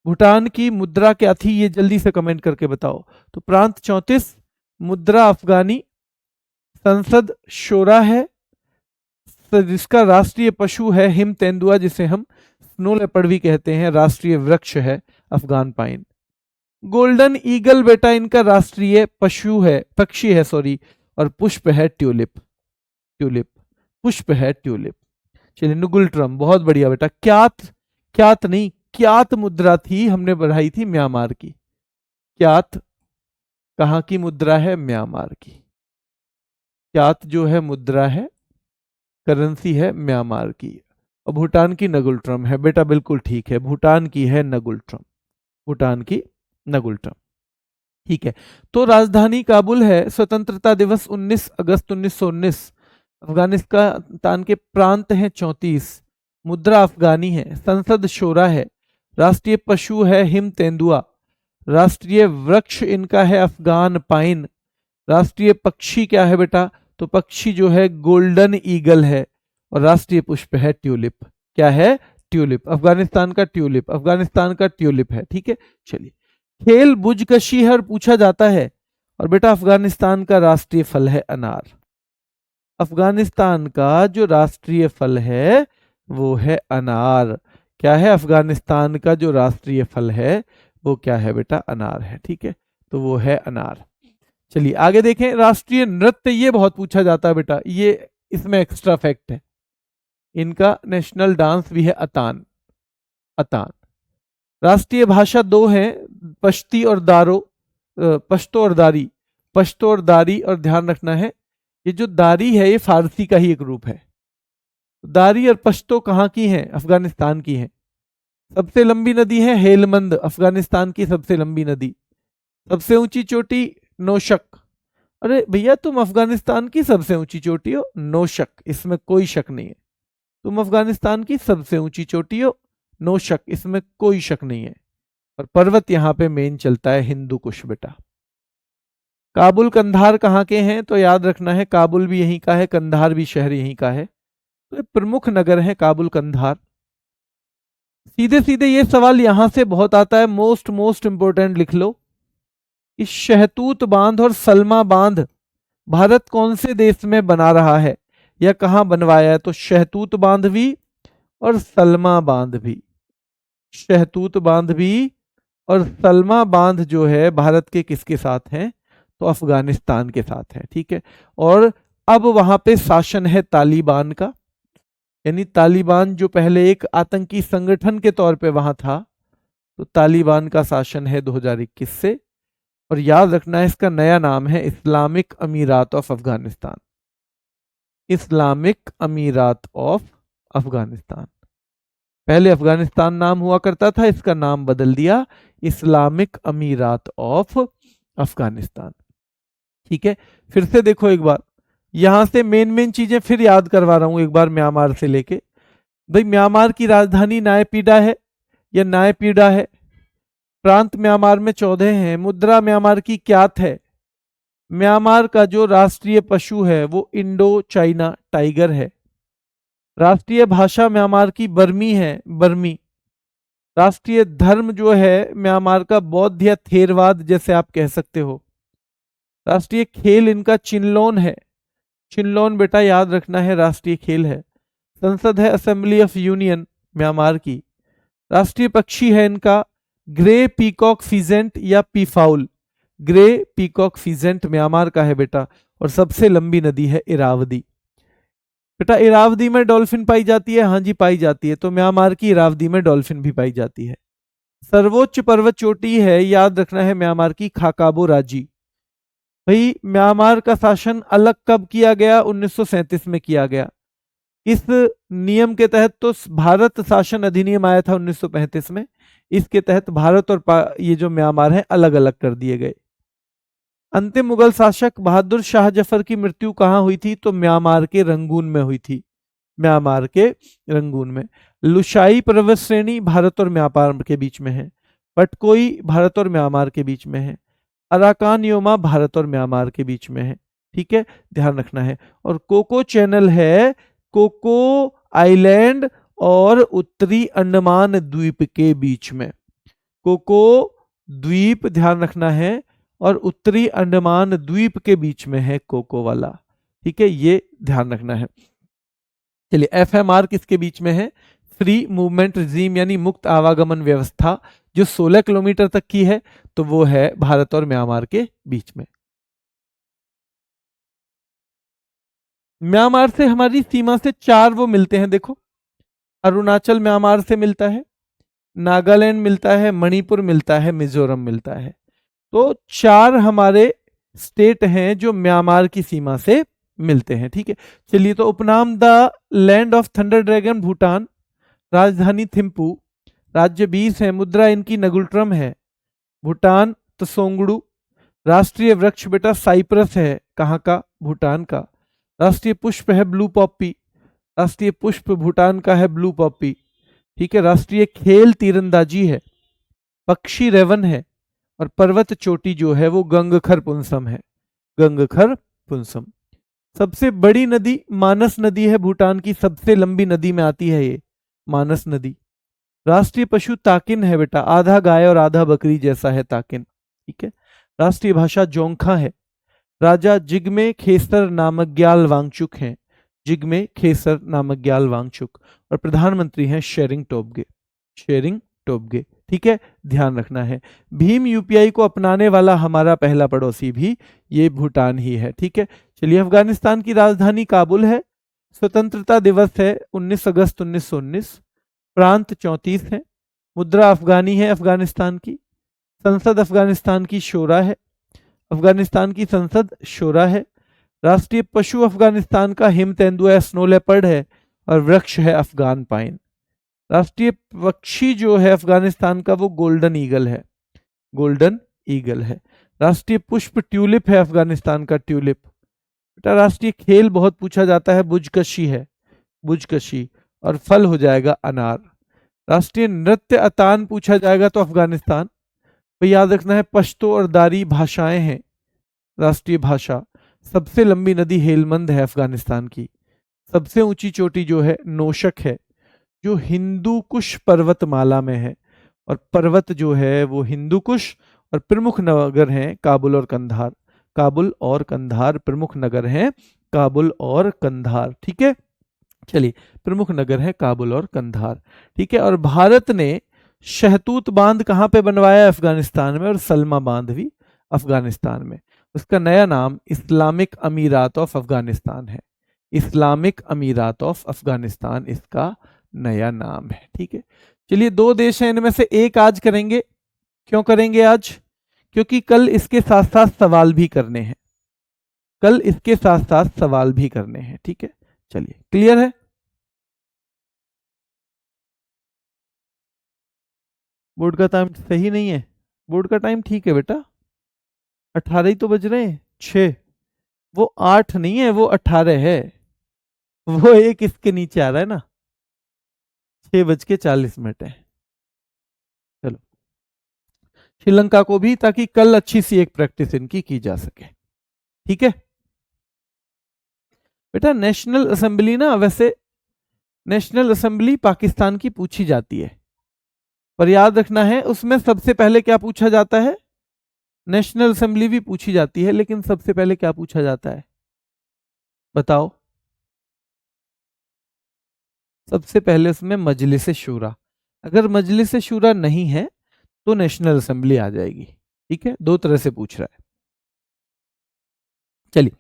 भूटान की मुद्रा क्या थी, ये जल्दी से कमेंट करके बताओ। तो प्रांत 34, मुद्रा अफगानी, संसद शोरा है, जिसका राष्ट्रीय पशु है हिम तेंदुआ, जिसे हम स्नो लेपर्ड भी कहते हैं, राष्ट्रीय वृक्ष है अफगान पाइन। गोल्डन ईगल बेटा इनका राष्ट्रीय पशु है, पक्षी है सॉरी, और पुष्प है ट्यूलिप, ट्यूलिप पुष्प है ट्यूलिप। चलिए नुगुल ट्रम, बहुत बढ़िया बेटा। क्यात, क्यात नहीं क्यात मुद्रा थी, हमने बढ़ाई थी म्यांमार की। क्यात कहाँ की मुद्रा है, म्यांमार की। क्यात जो है मुद्रा है, करेंसी है म्यांमार की। और भूटान की नगुल ट्रम है बेटा, बिल्कुल ठीक है, भूटान की है नगुल ट्रम, भूटान की नगुल ट्रम, ठीक है। तो राजधानी काबुल है, स्वतंत्रता दिवस 19 अगस्त 1919। अफगानिस्तान के प्रांत हैं 34, मुद्रा अफगानी है, संसद शोरा है, राष्ट्रीय पशु है हिम तेंदुआ, राष्ट्रीय वृक्ष इनका है अफगान पाइन, राष्ट्रीय पक्षी क्या है बेटा, तो पक्षी जो है गोल्डन ईगल है, और राष्ट्रीय पुष्प है ट्यूलिप, क्या है, ट्यूलिप, अफगानिस्तान का ट्यूलिप, अफगानिस्तान का ट्यूलिप है। ठीक है, चलिए। खेल बुजकशी है और पूछा जाता है, और बेटा अफगानिस्तान का राष्ट्रीय फल है अनार। अफगानिस्तान का जो राष्ट्रीय फल है वो है अनार। क्या है? अफगानिस्तान का जो राष्ट्रीय फल है वो क्या है बेटा? अनार है। ठीक है, तो वो है अनार। चलिए आगे देखें। राष्ट्रीय नृत्य, ये बहुत पूछा जाता है बेटा, ये इसमें एक्स्ट्रा फैक्ट है। इनका नेशनल डांस भी है अतान। अतान। राष्ट्रीय भाषा दो है, पश्ती और दारो, पश्तो और दारी। पश्तो और दारी, और ध्यान रखना है ये जो दारी है ये फारसी का ही एक रूप है। दारी और पश्तो कहाँ की हैं? अफगानिस्तान की हैं। सबसे लंबी नदी है हेलमंद, अफगानिस्तान की सबसे लंबी नदी। सबसे ऊंची चोटी नौशक। अरे भैया तुम अफगानिस्तान की सबसे ऊंची चोटी हो, नौशक, इसमें कोई शक नहीं है। तुम अफगानिस्तान की सबसे ऊंची चोटी हो, नौशक, इसमें कोई शक नहीं है। और पर्वत यहां पे मेन चलता है हिंदू कुश बेटा। काबुल कंधार कहाँ के हैं? तो याद रखना है काबुल भी यहीं का है, कंधार भी शहर यहीं का है। तो ये प्रमुख नगर है काबुल कंधार। सीधे सीधे ये सवाल यहां से बहुत आता है, मोस्ट इंपोर्टेंट लिख लो। इस शहतूत बांध और सलमा बांध भारत कौन से देश में बना रहा है या कहां बनवाया है? तो शहतूत बांध भी और सलमा बांध भी। शहतूत बांध भी और सलमा बांध जो है भारत के किसके साथ हैं? तो अफगानिस्तान के साथ है। ठीक है, और अब वहां पे शासन है तालिबान का, यानी तालिबान जो पहले एक आतंकी संगठन के तौर पे वहां था, तो तालिबान का शासन है 2021 से। और याद रखना है इसका नया नाम है इस्लामिक अमीरात ऑफ अफगानिस्तान। इस्लामिक अमीरात ऑफ अफगानिस्तान। पहले अफगानिस्तान नाम हुआ करता था, इसका नाम बदल दिया इस्लामिक अमीरात ऑफ अफगानिस्तान। ठीक है, फिर से देखो एक बार, यहां से मेन चीजें फिर याद करवा रहा हूं एक बार म्यांमार से लेके। भाई म्यांमार की राजधानी नायपीडा है या नायपीडा है। प्रांत म्यांमार में 14 हैं। मुद्रा म्यांमार की क्यात है। म्यांमार का जो राष्ट्रीय पशु है वो इंडो चाइना टाइगर है। राष्ट्रीय भाषा म्यांमार की बर्मी है, बर्मी। राष्ट्रीय धर्म जो है म्यांमार का बौद्ध या थेरवाद जैसे आप कह सकते हो। राष्ट्रीय खेल इनका चिनलोन है। चिनलोन बेटा याद रखना है राष्ट्रीय खेल है। संसद है असेंबली ऑफ यूनियन म्यांमार की। राष्ट्रीय पक्षी है इनका ग्रे पीकॉक फिजेंट या पीफाउल। ग्रे पीकॉक फिजेंट म्यांमार का है बेटा। और सबसे लंबी नदी है इरावदी। बेटा इरावदी में डॉल्फिन पाई जाती है? हाँ जी पाई जाती है। तो म्यांमार की इरावदी में डॉल्फिन भी पाई जाती है। सर्वोच्च पर्वत चोटी है, याद रखना है, म्यांमार की खाकाबो राजी। भाई म्यांमार का शासन अलग कब किया गया? 1937 में किया गया। इस नियम के तहत तो भारत शासन अधिनियम आया था 1935 में। इसके तहत भारत और ये जो म्यांमार है अलग अलग कर दिए गए। अंतिम मुगल शासक बहादुर शाह जफर की मृत्यु कहाँ हुई थी? तो म्यांमार के रंगून में हुई थी। म्यांमार के रंगून में। लुशाई पर्वत श्रेणी भारत और म्यांमार के बीच में है। पटकोई भारत और म्यांमार के बीच में है। अराकान योमा भारत और म्यांमार के बीच में है। ठीक है, ध्यान रखना है। और कोको चैनल है कोको आइलैंड और उत्तरी अंडमान द्वीप के बीच में। कोको द्वीप ध्यान रखना है, और उत्तरी अंडमान द्वीप के बीच में है कोको वाला। ठीक है, ये ध्यान रखना है। चलिए एफएमआर किसके बीच में है? फ्री मूवमेंट रिजीम यानी मुक्त आवागमन व्यवस्था, जो 16 किलोमीटर तक की है, तो वो है भारत और म्यांमार के बीच में। म्यांमार से हमारी सीमा से 4 वो मिलते हैं, देखो। अरुणाचल म्यांमार से मिलता है, नागालैंड मिलता है, मणिपुर मिलता है, मिजोरम मिलता है। तो 4 हमारे स्टेट हैं जो म्यांमार की सीमा से मिलते हैं। ठीक है, चलिए। तो उपनाम the land of thunder dragon Bhutan. राजधानी थिम्पू। राज्य 20 है। मुद्रा इनकी नगुल्ट्रम है। भूटान त्सोंगडू। राष्ट्रीय वृक्ष बेटा साइप्रस है। कहाँ का? भूटान का। राष्ट्रीय पुष्प है ब्लू पॉपी। राष्ट्रीय पुष्प भूटान का है ब्लू पॉपी। ठीक है, राष्ट्रीय खेल तीरंदाजी है। पक्षी रेवन है। और पर्वत चोटी जो है वो गंगखर पुंसम है। गंगखर पुंसम। सबसे बड़ी नदी मानस नदी है, भूटान की सबसे लंबी नदी में आती है ये मानस नदी। राष्ट्रीय पशु ताकिन है बेटा, आधा गाय और आधा बकरी जैसा है ताकिन। ठीक है। राष्ट्रीय भाषा जोंखा है। राजा जिग्मे खेसर नामग्याल वांगचुक हैं, जिग्मे खेसर नामग्याल वांगचुक। और प्रधानमंत्री हैं शेरिंग टोब्गे, शेरिंग टोब्गे। ठीक है, ध्यान रखना है। भीम यूपीआई को अपनाने वाला हमारा पहला पड़ोसी भी ये भूटान ही है। ठीक है, चलिए। अफगानिस्तान की राजधानी काबुल है। स्वतंत्रता दिवस है 19 अगस्त 1919। प्रांत 34 है। मुद्रा अफगानी है अफगानिस्तान की। संसद अफगानिस्तान की शोरा है, अफगानिस्तान की संसद शोरा है। राष्ट्रीय पशु अफगानिस्तान का हिम तेंदुआ स्नो लेपर्ड है और वृक्ष है अफगान पाइन। राष्ट्रीय पक्षी जो है अफगानिस्तान का वो गोल्डन ईगल है, गोल्डन ईगल है। राष्ट्रीय पुष्प ट्यूलिप है अफगानिस्तान का, ट्यूलिप। बेटा राष्ट्रीय खेल बहुत पूछा जाता है, बुजकशी है, बुजकशी। और फल हो जाएगा अनार। राष्ट्रीय नृत्य अतान पूछा जाएगा तो अफगानिस्तान। तो याद रखना है पश्तो और दारी भाषाएं हैं राष्ट्रीय भाषा। सबसे लंबी नदी हेलमंद है अफगानिस्तान की। सबसे ऊंची चोटी जो है नोशक है, जो हिंदू कुश पर्वतमाला में है। और पर्वत जो है वो हिंदू कुश। और प्रमुख नगर हैं काबुल और कंधार, काबुल और कंधार प्रमुख नगर हैं, काबुल और कंधार। ठीक है, चलिए। प्रमुख नगर है काबुल और कंधार। ठीक है। और भारत ने शहतूत बांध कहाँ पे बनवाया? अफगानिस्तान में। और सलमा बांध भी अफगानिस्तान में। उसका नया नाम इस्लामिक अमीरात ऑफ अफगानिस्तान है, इस्लामिक अमीरात ऑफ अफगानिस्तान इसका नया नाम है। ठीक है, चलिए। दो देश हैं, इनमें से एक आज करेंगे। क्यों करेंगे आज? क्योंकि कल इसके साथ साथ सवाल भी करने हैं, कल इसके साथ साथ सवाल भी करने हैं। ठीक है, चलिए। क्लियर है? बोर्ड का टाइम सही नहीं है? बोर्ड का टाइम ठीक है बेटा, 18 ही तो बज रहे हैं, 6। वो 8 नहीं है, वो 18 है। वो एक इसके नीचे आ रहा है ना, 6:40 है। चलो, श्रीलंका को भी, ताकि कल अच्छी सी एक प्रैक्टिस इनकी की जा सके। ठीक है बेटा। नेशनल असेंबली ना, वैसे नेशनल असेंबली पाकिस्तान की पूछी जाती है, पर याद रखना है उसमें सबसे पहले क्या पूछा जाता है? नेशनल असेंबली भी पूछी जाती है, लेकिन सबसे पहले क्या पूछा जाता है बताओ? सबसे पहले उसमें मजलिस शूरा। अगर मजलिस शूरा नहीं है तो नेशनल असेंबली आ जाएगी। ठीक है, दो तरह से पूछ रहा है। चलिए।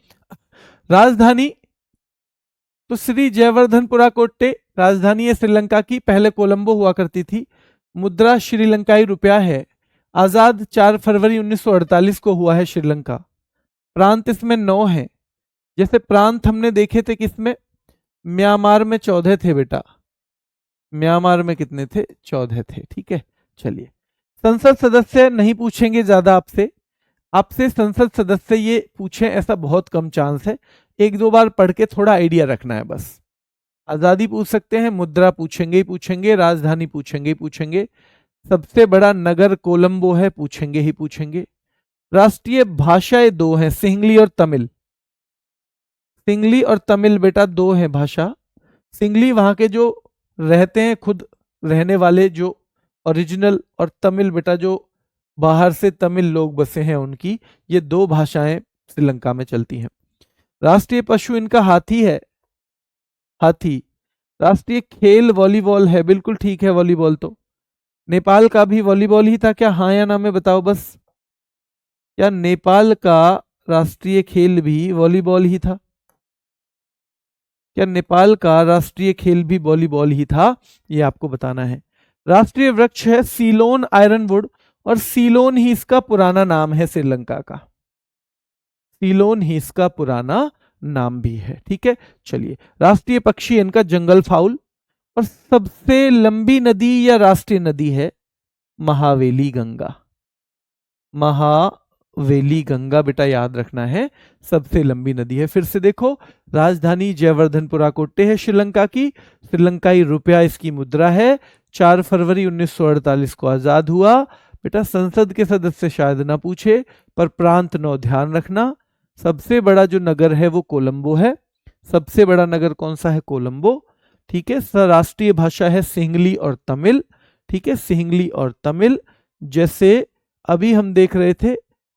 राजधानी तो श्री जयवर्धनपुरा कोट्टे राजधानी है श्रीलंका की, पहले कोलंबो हुआ करती थी। मुद्रा श्रीलंकाई रुपया है। आजाद 4 फरवरी 1948 को हुआ है श्रीलंका। प्रांत इसमें 9 है। जैसे प्रांत हमने देखे थे किसमें? म्यांमार में 14 थे बेटा, म्यांमार में कितने थे? 14 थे। ठीक है, चलिए। संसद सदस्य नहीं पूछेंगे ज्यादा आपसे, आपसे संसद सदस्य ये पूछे ऐसा बहुत कम चांस है। एक दो बार पढ़ के थोड़ा आइडिया रखना है बस। आजादी पूछ सकते हैं, मुद्रा पूछेंगे ही पूछेंगे, राजधानी पूछेंगे ही पूछेंगे, सबसे बड़ा नगर कोलंबो है पूछेंगे ही पूछेंगे। राष्ट्रीय भाषाएं 2 हैं, सिंहली और तमिल। सिंहली और तमिल बेटा 2 हैं भाषा। सिंहली वहां के जो रहते हैं खुद रहने वाले जो ओरिजिनल, और तमिल बेटा जो बाहर से तमिल लोग बसे हैं उनकी। ये 2 भाषाएं श्रीलंका में चलती हैं। राष्ट्रीय पशु इनका हाथी है, हाथी। राष्ट्रीय खेल वॉलीबॉल है, बिल्कुल ठीक है वॉलीबॉल तो। नेपाल का भी वॉलीबॉल ही था क्या? हाँ या ना में बताओ बस। क्या नेपाल का राष्ट्रीय खेल भी वॉलीबॉल ही था? क्या नेपाल का राष्ट्रीय खेल भी वॉलीबॉल ही था? ये आपको बताना है। राष्ट्रीय वृक्ष है सीलोन आयरनवुड, और सीलोन ही इसका पुराना नाम है श्रीलंका का, सीलोन ही इसका पुराना नाम भी है। ठीक है, चलिए। राष्ट्रीय पक्षी इनका जंगल फाउल। और सबसे लंबी नदी या राष्ट्रीय नदी है महावेली गंगा, महावेली गंगा बेटा याद रखना है, सबसे लंबी नदी है। फिर से देखो, राजधानी जयवर्धनपुरा कोट्टे है श्रीलंका की, श्रीलंकाई रुपया इसकी मुद्रा है। 4 फरवरी 1948 को आजाद हुआ। बेटा संसद के सदस्य शायद ना पूछे, पर प्रांत 9 ध्यान रखना। सबसे बड़ा जो नगर है वो कोलंबो है। सबसे बड़ा नगर कौन सा है? कोलंबो। ठीक है। राष्ट्रीय भाषा है सिंहली और तमिल। ठीक है, सिंहली और तमिल। जैसे अभी हम देख रहे थे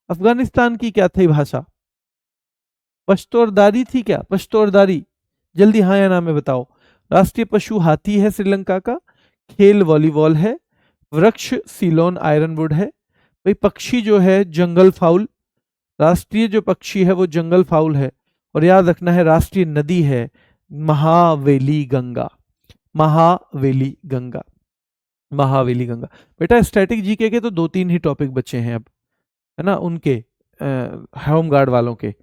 अफगानिस्तान की क्या थी भाषा, पश्तो और दारी थी क्या, पश्तो और दारी, जल्दी हाँ या ना में बताओ। राष्ट्रीय पशु हाथी है श्रीलंका का, खेल वॉलीबॉल है, वृक्ष सीलोन आयरनवुड है, भाई पक्षी जो है जंगल फाउल, राष्ट्रीय जो पक्षी है वो जंगल फाउल है, और याद रखना है राष्ट्रीय नदी है महावेली गंगा, महावेली गंगा, महावेली गंगा। बेटा स्टैटिक जीके के तो 2-3 ही टॉपिक बचे हैं अब, है ना, उनके होम गार्ड वालों के,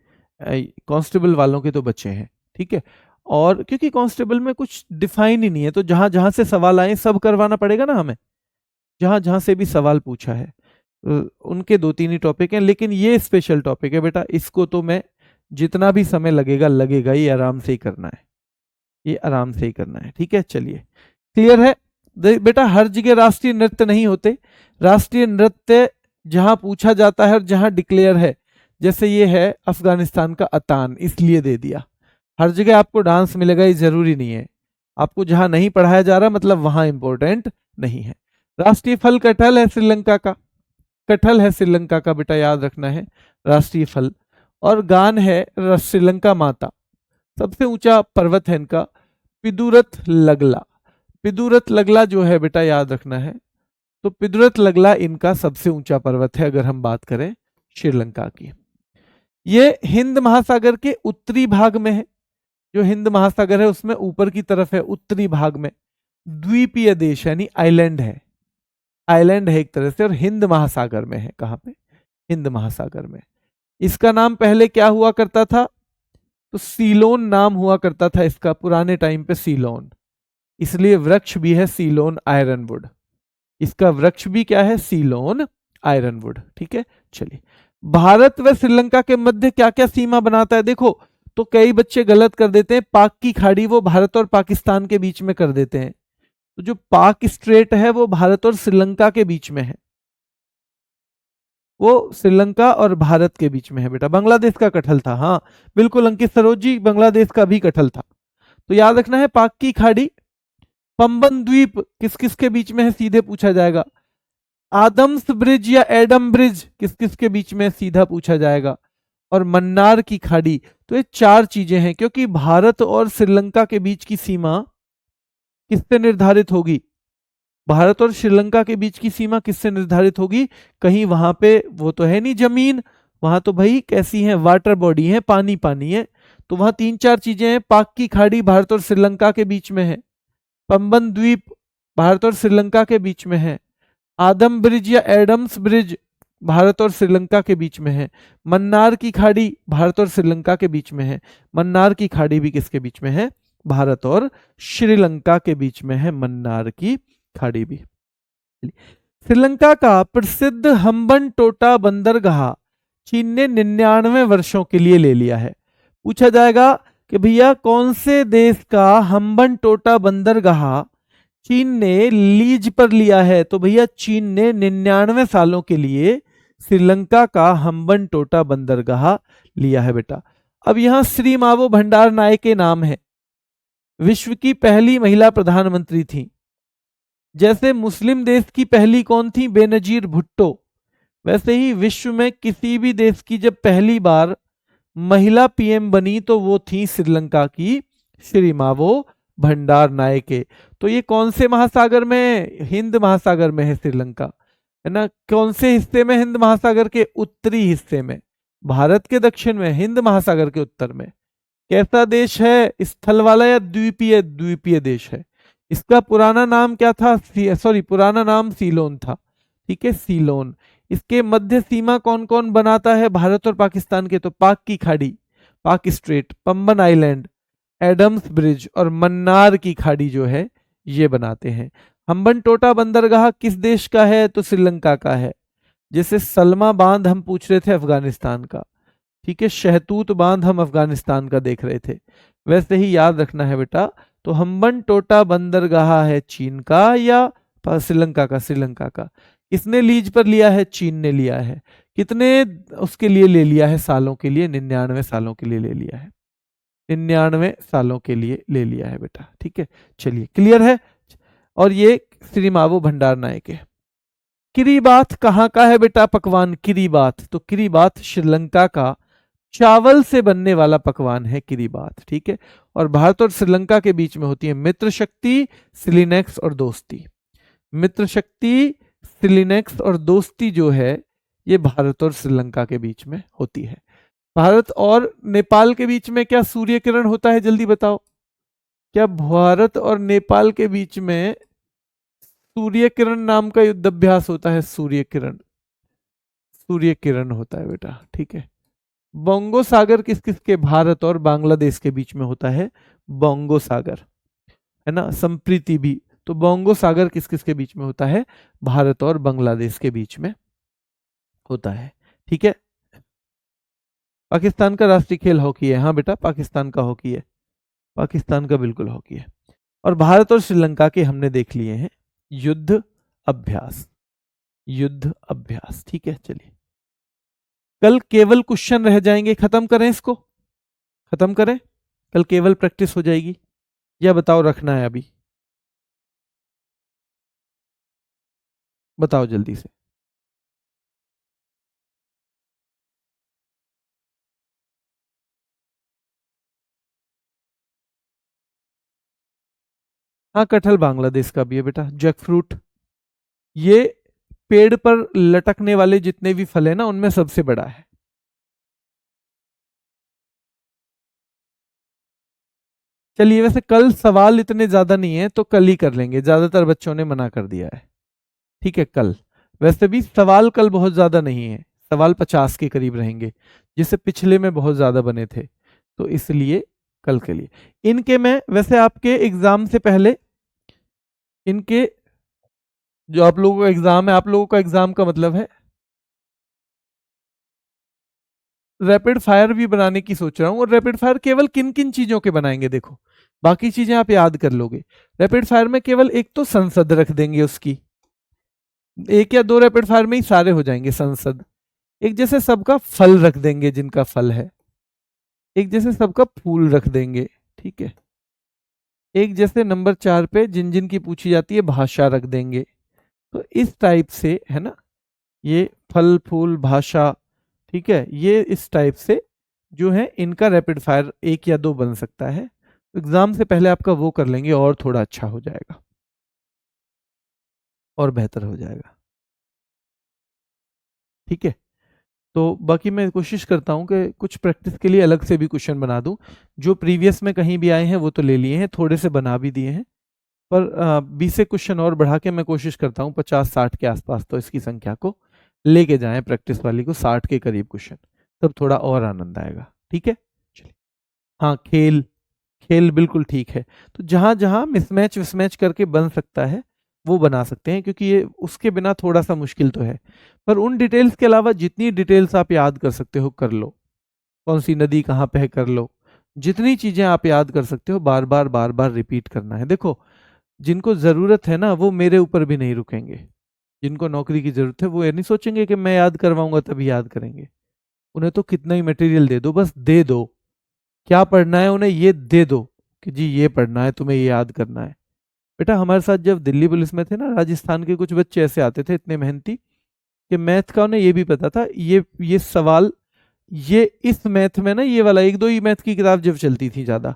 कांस्टेबल वालों के तो बचे हैं, ठीक है। और क्योंकि कांस्टेबल में कुछ डिफाइन ही नहीं है, तो जहां जहां से सवाल आए सब करवाना पड़ेगा ना हमें, जहां जहां से भी सवाल पूछा है उनके 2-3 ही टॉपिक हैं। लेकिन ये स्पेशल टॉपिक है बेटा, इसको तो मैं जितना भी समय लगेगा लगेगा, ये आराम से ही करना है, ये आराम से ही करना है, ठीक है। चलिए क्लियर है बेटा। हर जगह राष्ट्रीय नृत्य नहीं होते, राष्ट्रीय नृत्य जहां पूछा जाता है और जहां डिक्लेयर है, जैसे ये है अफगानिस्तान का अतान, इसलिए दे दिया। हर जगह आपको डांस मिलेगा ये जरूरी नहीं है, आपको जहां नहीं पढ़ाया जा रहा मतलब वहां इंपॉर्टेंट नहीं है। राष्ट्रीय फल कटहल है श्रीलंका का, कटहल है श्रीलंका का बेटा, याद रखना है राष्ट्रीय फल। और गान है श्रीलंका माता, सबसे ऊंचा पर्वत है इनका पिदुरथ लगला, पिदुरथ लगला जो है बेटा याद रखना है, तो पिदुरथ लगला इनका सबसे ऊंचा पर्वत है अगर हम बात करें श्रीलंका की। ये हिंद महासागर के उत्तरी भाग में है, जो हिंद महासागर है उसमें ऊपर की तरफ है उत्तरी भाग में, द्वीपीय देश यानी आइलैंड है, आइलैंड है एक तरह से, और हिंद महासागर में है। कहां पे, हिंद महासागर में। इसका नाम पहले क्या हुआ करता था, तो सीलोन नाम हुआ करता था इसका पुराने टाइम पे, सीलोन, इसलिए वृक्ष भी है सीलोन आयरनवुड, इसका वृक्ष भी क्या है, सीलोन आयरनवुड, ठीक है। चलिए भारत व श्रीलंका के मध्य क्या क्या सीमा बनाता है, देखो तो कई बच्चे गलत कर देते हैं, पाक की खाड़ी वो भारत और पाकिस्तान के बीच में कर देते हैं, तो जो पाक स्ट्रेट है वो भारत और श्रीलंका के बीच में है, वो श्रीलंका और भारत के बीच में है बेटा। बांग्लादेश का कटहल था, हाँ बिल्कुल अंकित सरोज जी, बांग्लादेश का भी कटहल था। तो याद रखना है पाक की खाड़ी, पंबन द्वीप किस किस के बीच में है, सीधे पूछा जाएगा। आदम्स ब्रिज या एडम ब्रिज किस किस के बीच में, सीधा पूछा जाएगा। और मन्नार की खाड़ी, तो ये 4 चीजें हैं, क्योंकि भारत और श्रीलंका के बीच की सीमा किससे निर्धारित होगी, भारत और श्रीलंका के बीच की सीमा किससे निर्धारित होगी, कहीं वहां पे वो तो है नहीं जमीन, वहां तो भाई कैसी है, वाटर बॉडी है, पानी पानी है, तो वहां 3-4 चीजें हैं। पाक की खाड़ी भारत और श्रीलंका के बीच में है, पंबन द्वीप भारत और श्रीलंका के बीच में है, आदम ब्रिज या एडम्स ब्रिज भारत और श्रीलंका के बीच में है, मन्नार की खाड़ी भारत और श्रीलंका के बीच में है, मन्नार की खाड़ी भी किसके बीच में है, भारत और श्रीलंका के बीच में है मन्नार की खाड़ी भी। श्रीलंका का प्रसिद्ध हम्बन टोटा बंदरगाह चीन ने 99 वर्षों के लिए ले लिया है। पूछा जाएगा कि भैया कौन से देश का हम्बन टोटा बंदरगाह चीन ने लीज पर लिया है, तो भैया चीन ने 99 सालों के लिए श्रीलंका का हम्बन टोटा बंदरगाह लिया है बेटा। अब यहां श्री मावो भंडार नायके नाम है, विश्व की पहली महिला प्रधानमंत्री थी। जैसे मुस्लिम देश की पहली कौन थी, बेनजीर भुट्टो, वैसे ही विश्व में किसी भी देश की जब पहली बार महिला पीएम बनी तो वो थी श्रीलंका की श्री मावो भंडार नायके। तो ये कौन से महासागर में, हिंद महासागर में है श्रीलंका, है ना। कौन से हिस्से में, हिंद महासागर के उत्तरी हिस्से में, भारत के दक्षिण में, हिंद महासागर के उत्तर में। कैसा देश है, स्थल वाला या द्वीपीय, द्वीपीय देश है। इसका पुराना नाम क्या था, पुराना नाम सीलोन था, ठीक है, सीलोन। इसके मध्य सीमा कौन कौन बनाता है भारत और पाकिस्तान के, तो पाक की खाड़ी, Palk strait, Pamban island, Adam's bridge और मन्नार की खाड़ी जो है ये बनाते हैं। हम्बन टोटा बंदरगाह किस देश का है, तो श्रीलंका का है। जैसे सलमा बांध हम पूछ रहे थे अफगानिस्तान का, ठीक है, शहतूत बांध हम अफगानिस्तान का देख रहे थे, वैसे ही याद रखना है बेटा। तो हम्बन टोटा बंदरगाह है चीन का या श्रीलंका का, श्रीलंका का। किसने लीज पर लिया है, चीन ने लिया है। कितने उसके लिए ले लिया है, सालों के लिए, 99 सालों के लिए ले लिया है, 99 सालों के लिए ले लिया है बेटा, ठीक है। चलिए क्लियर है। और ये श्रीमावो भंडार नायके। किरीबात कहाँ का है बेटा पकवान? किरीबात, तो किरीबात श्रीलंका का चावल से बनने वाला पकवान है किरीबात, ठीक है। और भारत और श्रीलंका के बीच में होती है मित्र शक्ति, सिलिनेक्स और दोस्ती। मित्र शक्ति, सिलिनेक्स और दोस्ती जो है ये भारत और श्रीलंका के बीच में होती है। भारत और नेपाल के बीच में क्या सूर्य किरण होता है? जल्दी बताओ। क्या भारत और नेपाल के बीच में सूर्य किरण नाम का युद्धाभ्यास होता है? सूर्य किरण, सूर्य किरण होता है बेटा, ठीक है। बोंगो सागर किस किस के? भारत और बांग्लादेश के बीच में होता है बोंगो सागर, है ना। संप्रीति भी, तो बोंगो सागर किस किस के बीच में होता है? भारत और बांग्लादेश के बीच में होता है, ठीक है। पाकिस्तान का राष्ट्रीय खेल हॉकी है। हाँ बेटा, पाकिस्तान का हॉकी है, पाकिस्तान का बिल्कुल हॉकी है। और भारत और श्रीलंका के हमने देख लिए हैं युद्ध अभ्यास, युद्ध अभ्यास, ठीक है। चलिए कल केवल क्वेश्चन रह जाएंगे, खत्म करें इसको, खत्म करें, कल केवल प्रैक्टिस हो जाएगी, या बताओ रखना है अभी? बताओ जल्दी से। हाँ, कटहल बांग्लादेश का भी है बेटा। जैक फ्रूट, ये पेड़ पर लटकने वाले जितने भी फल है ना उनमें सबसे बड़ा है। चलिए, वैसे कल सवाल इतने ज्यादा नहीं है तो कल ही कर लेंगे, ज्यादातर बच्चों ने मना कर दिया है, ठीक है। कल वैसे भी सवाल कल बहुत ज्यादा नहीं है, सवाल 50 के करीब रहेंगे, जिससे पिछले में बहुत ज्यादा बने थे, तो इसलिए कल के लिए इनके मैं वैसे आपके एग्जाम से पहले इनके जो आप लोगों का एग्जाम है, आप लोगों का एग्जाम का मतलब है रैपिड फायर भी बनाने की सोच रहा हूँ। और रैपिड फायर केवल किन किन चीजों के बनाएंगे? देखो, बाकी चीजें आप याद कर लोगे। रैपिड फायर में केवल एक तो संसद रख देंगे उसकी, एक या दो रैपिड फायर में ही सारे हो जाएंगे संसद। एक जैसे सबका फल रख देंगे जिनका फल है, एक जैसे सबका फूल रख देंगे, ठीक है। एक जैसे नंबर 4 पे जिन जिन की पूछी जाती है भाषा रख देंगे। तो इस टाइप से, है ना, ये फल फूल भाषा, ठीक है, ये इस टाइप से जो है इनका रैपिड फायर एक या दो बन सकता है। एग्जाम से पहले आपका वो कर लेंगे और थोड़ा अच्छा हो जाएगा और बेहतर हो जाएगा, ठीक है। तो बाकी मैं कोशिश करता हूँ कि कुछ प्रैक्टिस के लिए अलग से भी क्वेश्चन बना दूं। जो प्रीवियस में कहीं भी आए हैं वो तो ले लिए हैं, थोड़े से बना भी दिए हैं, पर 20 से क्वेश्चन और बढ़ा के मैं कोशिश करता हूँ 50-60 के आसपास तो इसकी संख्या को लेके जाएं, प्रैक्टिस वाली को 60 के करीब क्वेश्चन, तब थोड़ा और आनंद आएगा, ठीक है। चलिए, हाँ खेल, खेल बिल्कुल ठीक है। तो जहां जहां मिसमैच विसमैच करके बन सकता है वो बना सकते हैं, क्योंकि ये उसके बिना थोड़ा सा मुश्किल तो है। पर उन डिटेल्स के अलावा जितनी डिटेल्स आप याद कर सकते हो कर लो, कौन सी नदी कहाँ पे है कर लो, जितनी चीजें आप याद कर सकते हो बार बार रिपीट करना है। देखो, जिनको जरूरत है ना वो मेरे ऊपर भी नहीं रुकेंगे, जिनको नौकरी की जरूरत है वो ये नहीं सोचेंगे कि मैं याद करवाऊंगा तभी याद करेंगे। उन्हें तो कितना ही मटेरियल दे दो, बस दे दो, क्या पढ़ना है उन्हें ये दे दो कि जी ये पढ़ना है, तुम्हें ये याद करना है। बेटा हमारे साथ जब दिल्ली पुलिस में थे ना, राजस्थान के कुछ बच्चे ऐसे आते थे इतने मेहनती कि मैथ का उन्हें ये भी पता था, ये सवाल, ये इस मैथ में ना, ये वाला एक दो ही मैथ की किताब जब चलती थी ज्यादा,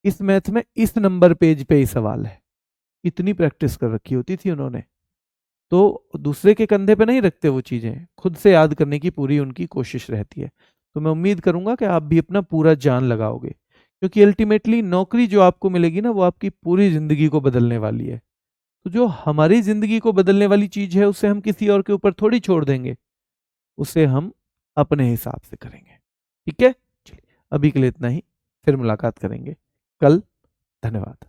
इस मैथ में इस नंबर पेज पे ही सवाल है। इतनी प्रैक्टिस कर रखी होती थी उन्होंने। तो दूसरे के कंधे पे नहीं रखते वो चीजें, खुद से याद करने की पूरी उनकी कोशिश रहती है। तो मैं उम्मीद करूंगा कि आप भी अपना पूरा जान लगाओगे, क्योंकि अल्टीमेटली नौकरी जो आपको मिलेगी ना वो आपकी पूरी जिंदगी को बदलने वाली है। तो जो हमारी जिंदगी को बदलने वाली चीज है उसे हम किसी और के ऊपर थोड़ी छोड़ देंगे, उसे हम अपने हिसाब से करेंगे, ठीक है। चलिए, अभी के लिए इतना ही, फिर मुलाकात करेंगे कल। धन्यवाद।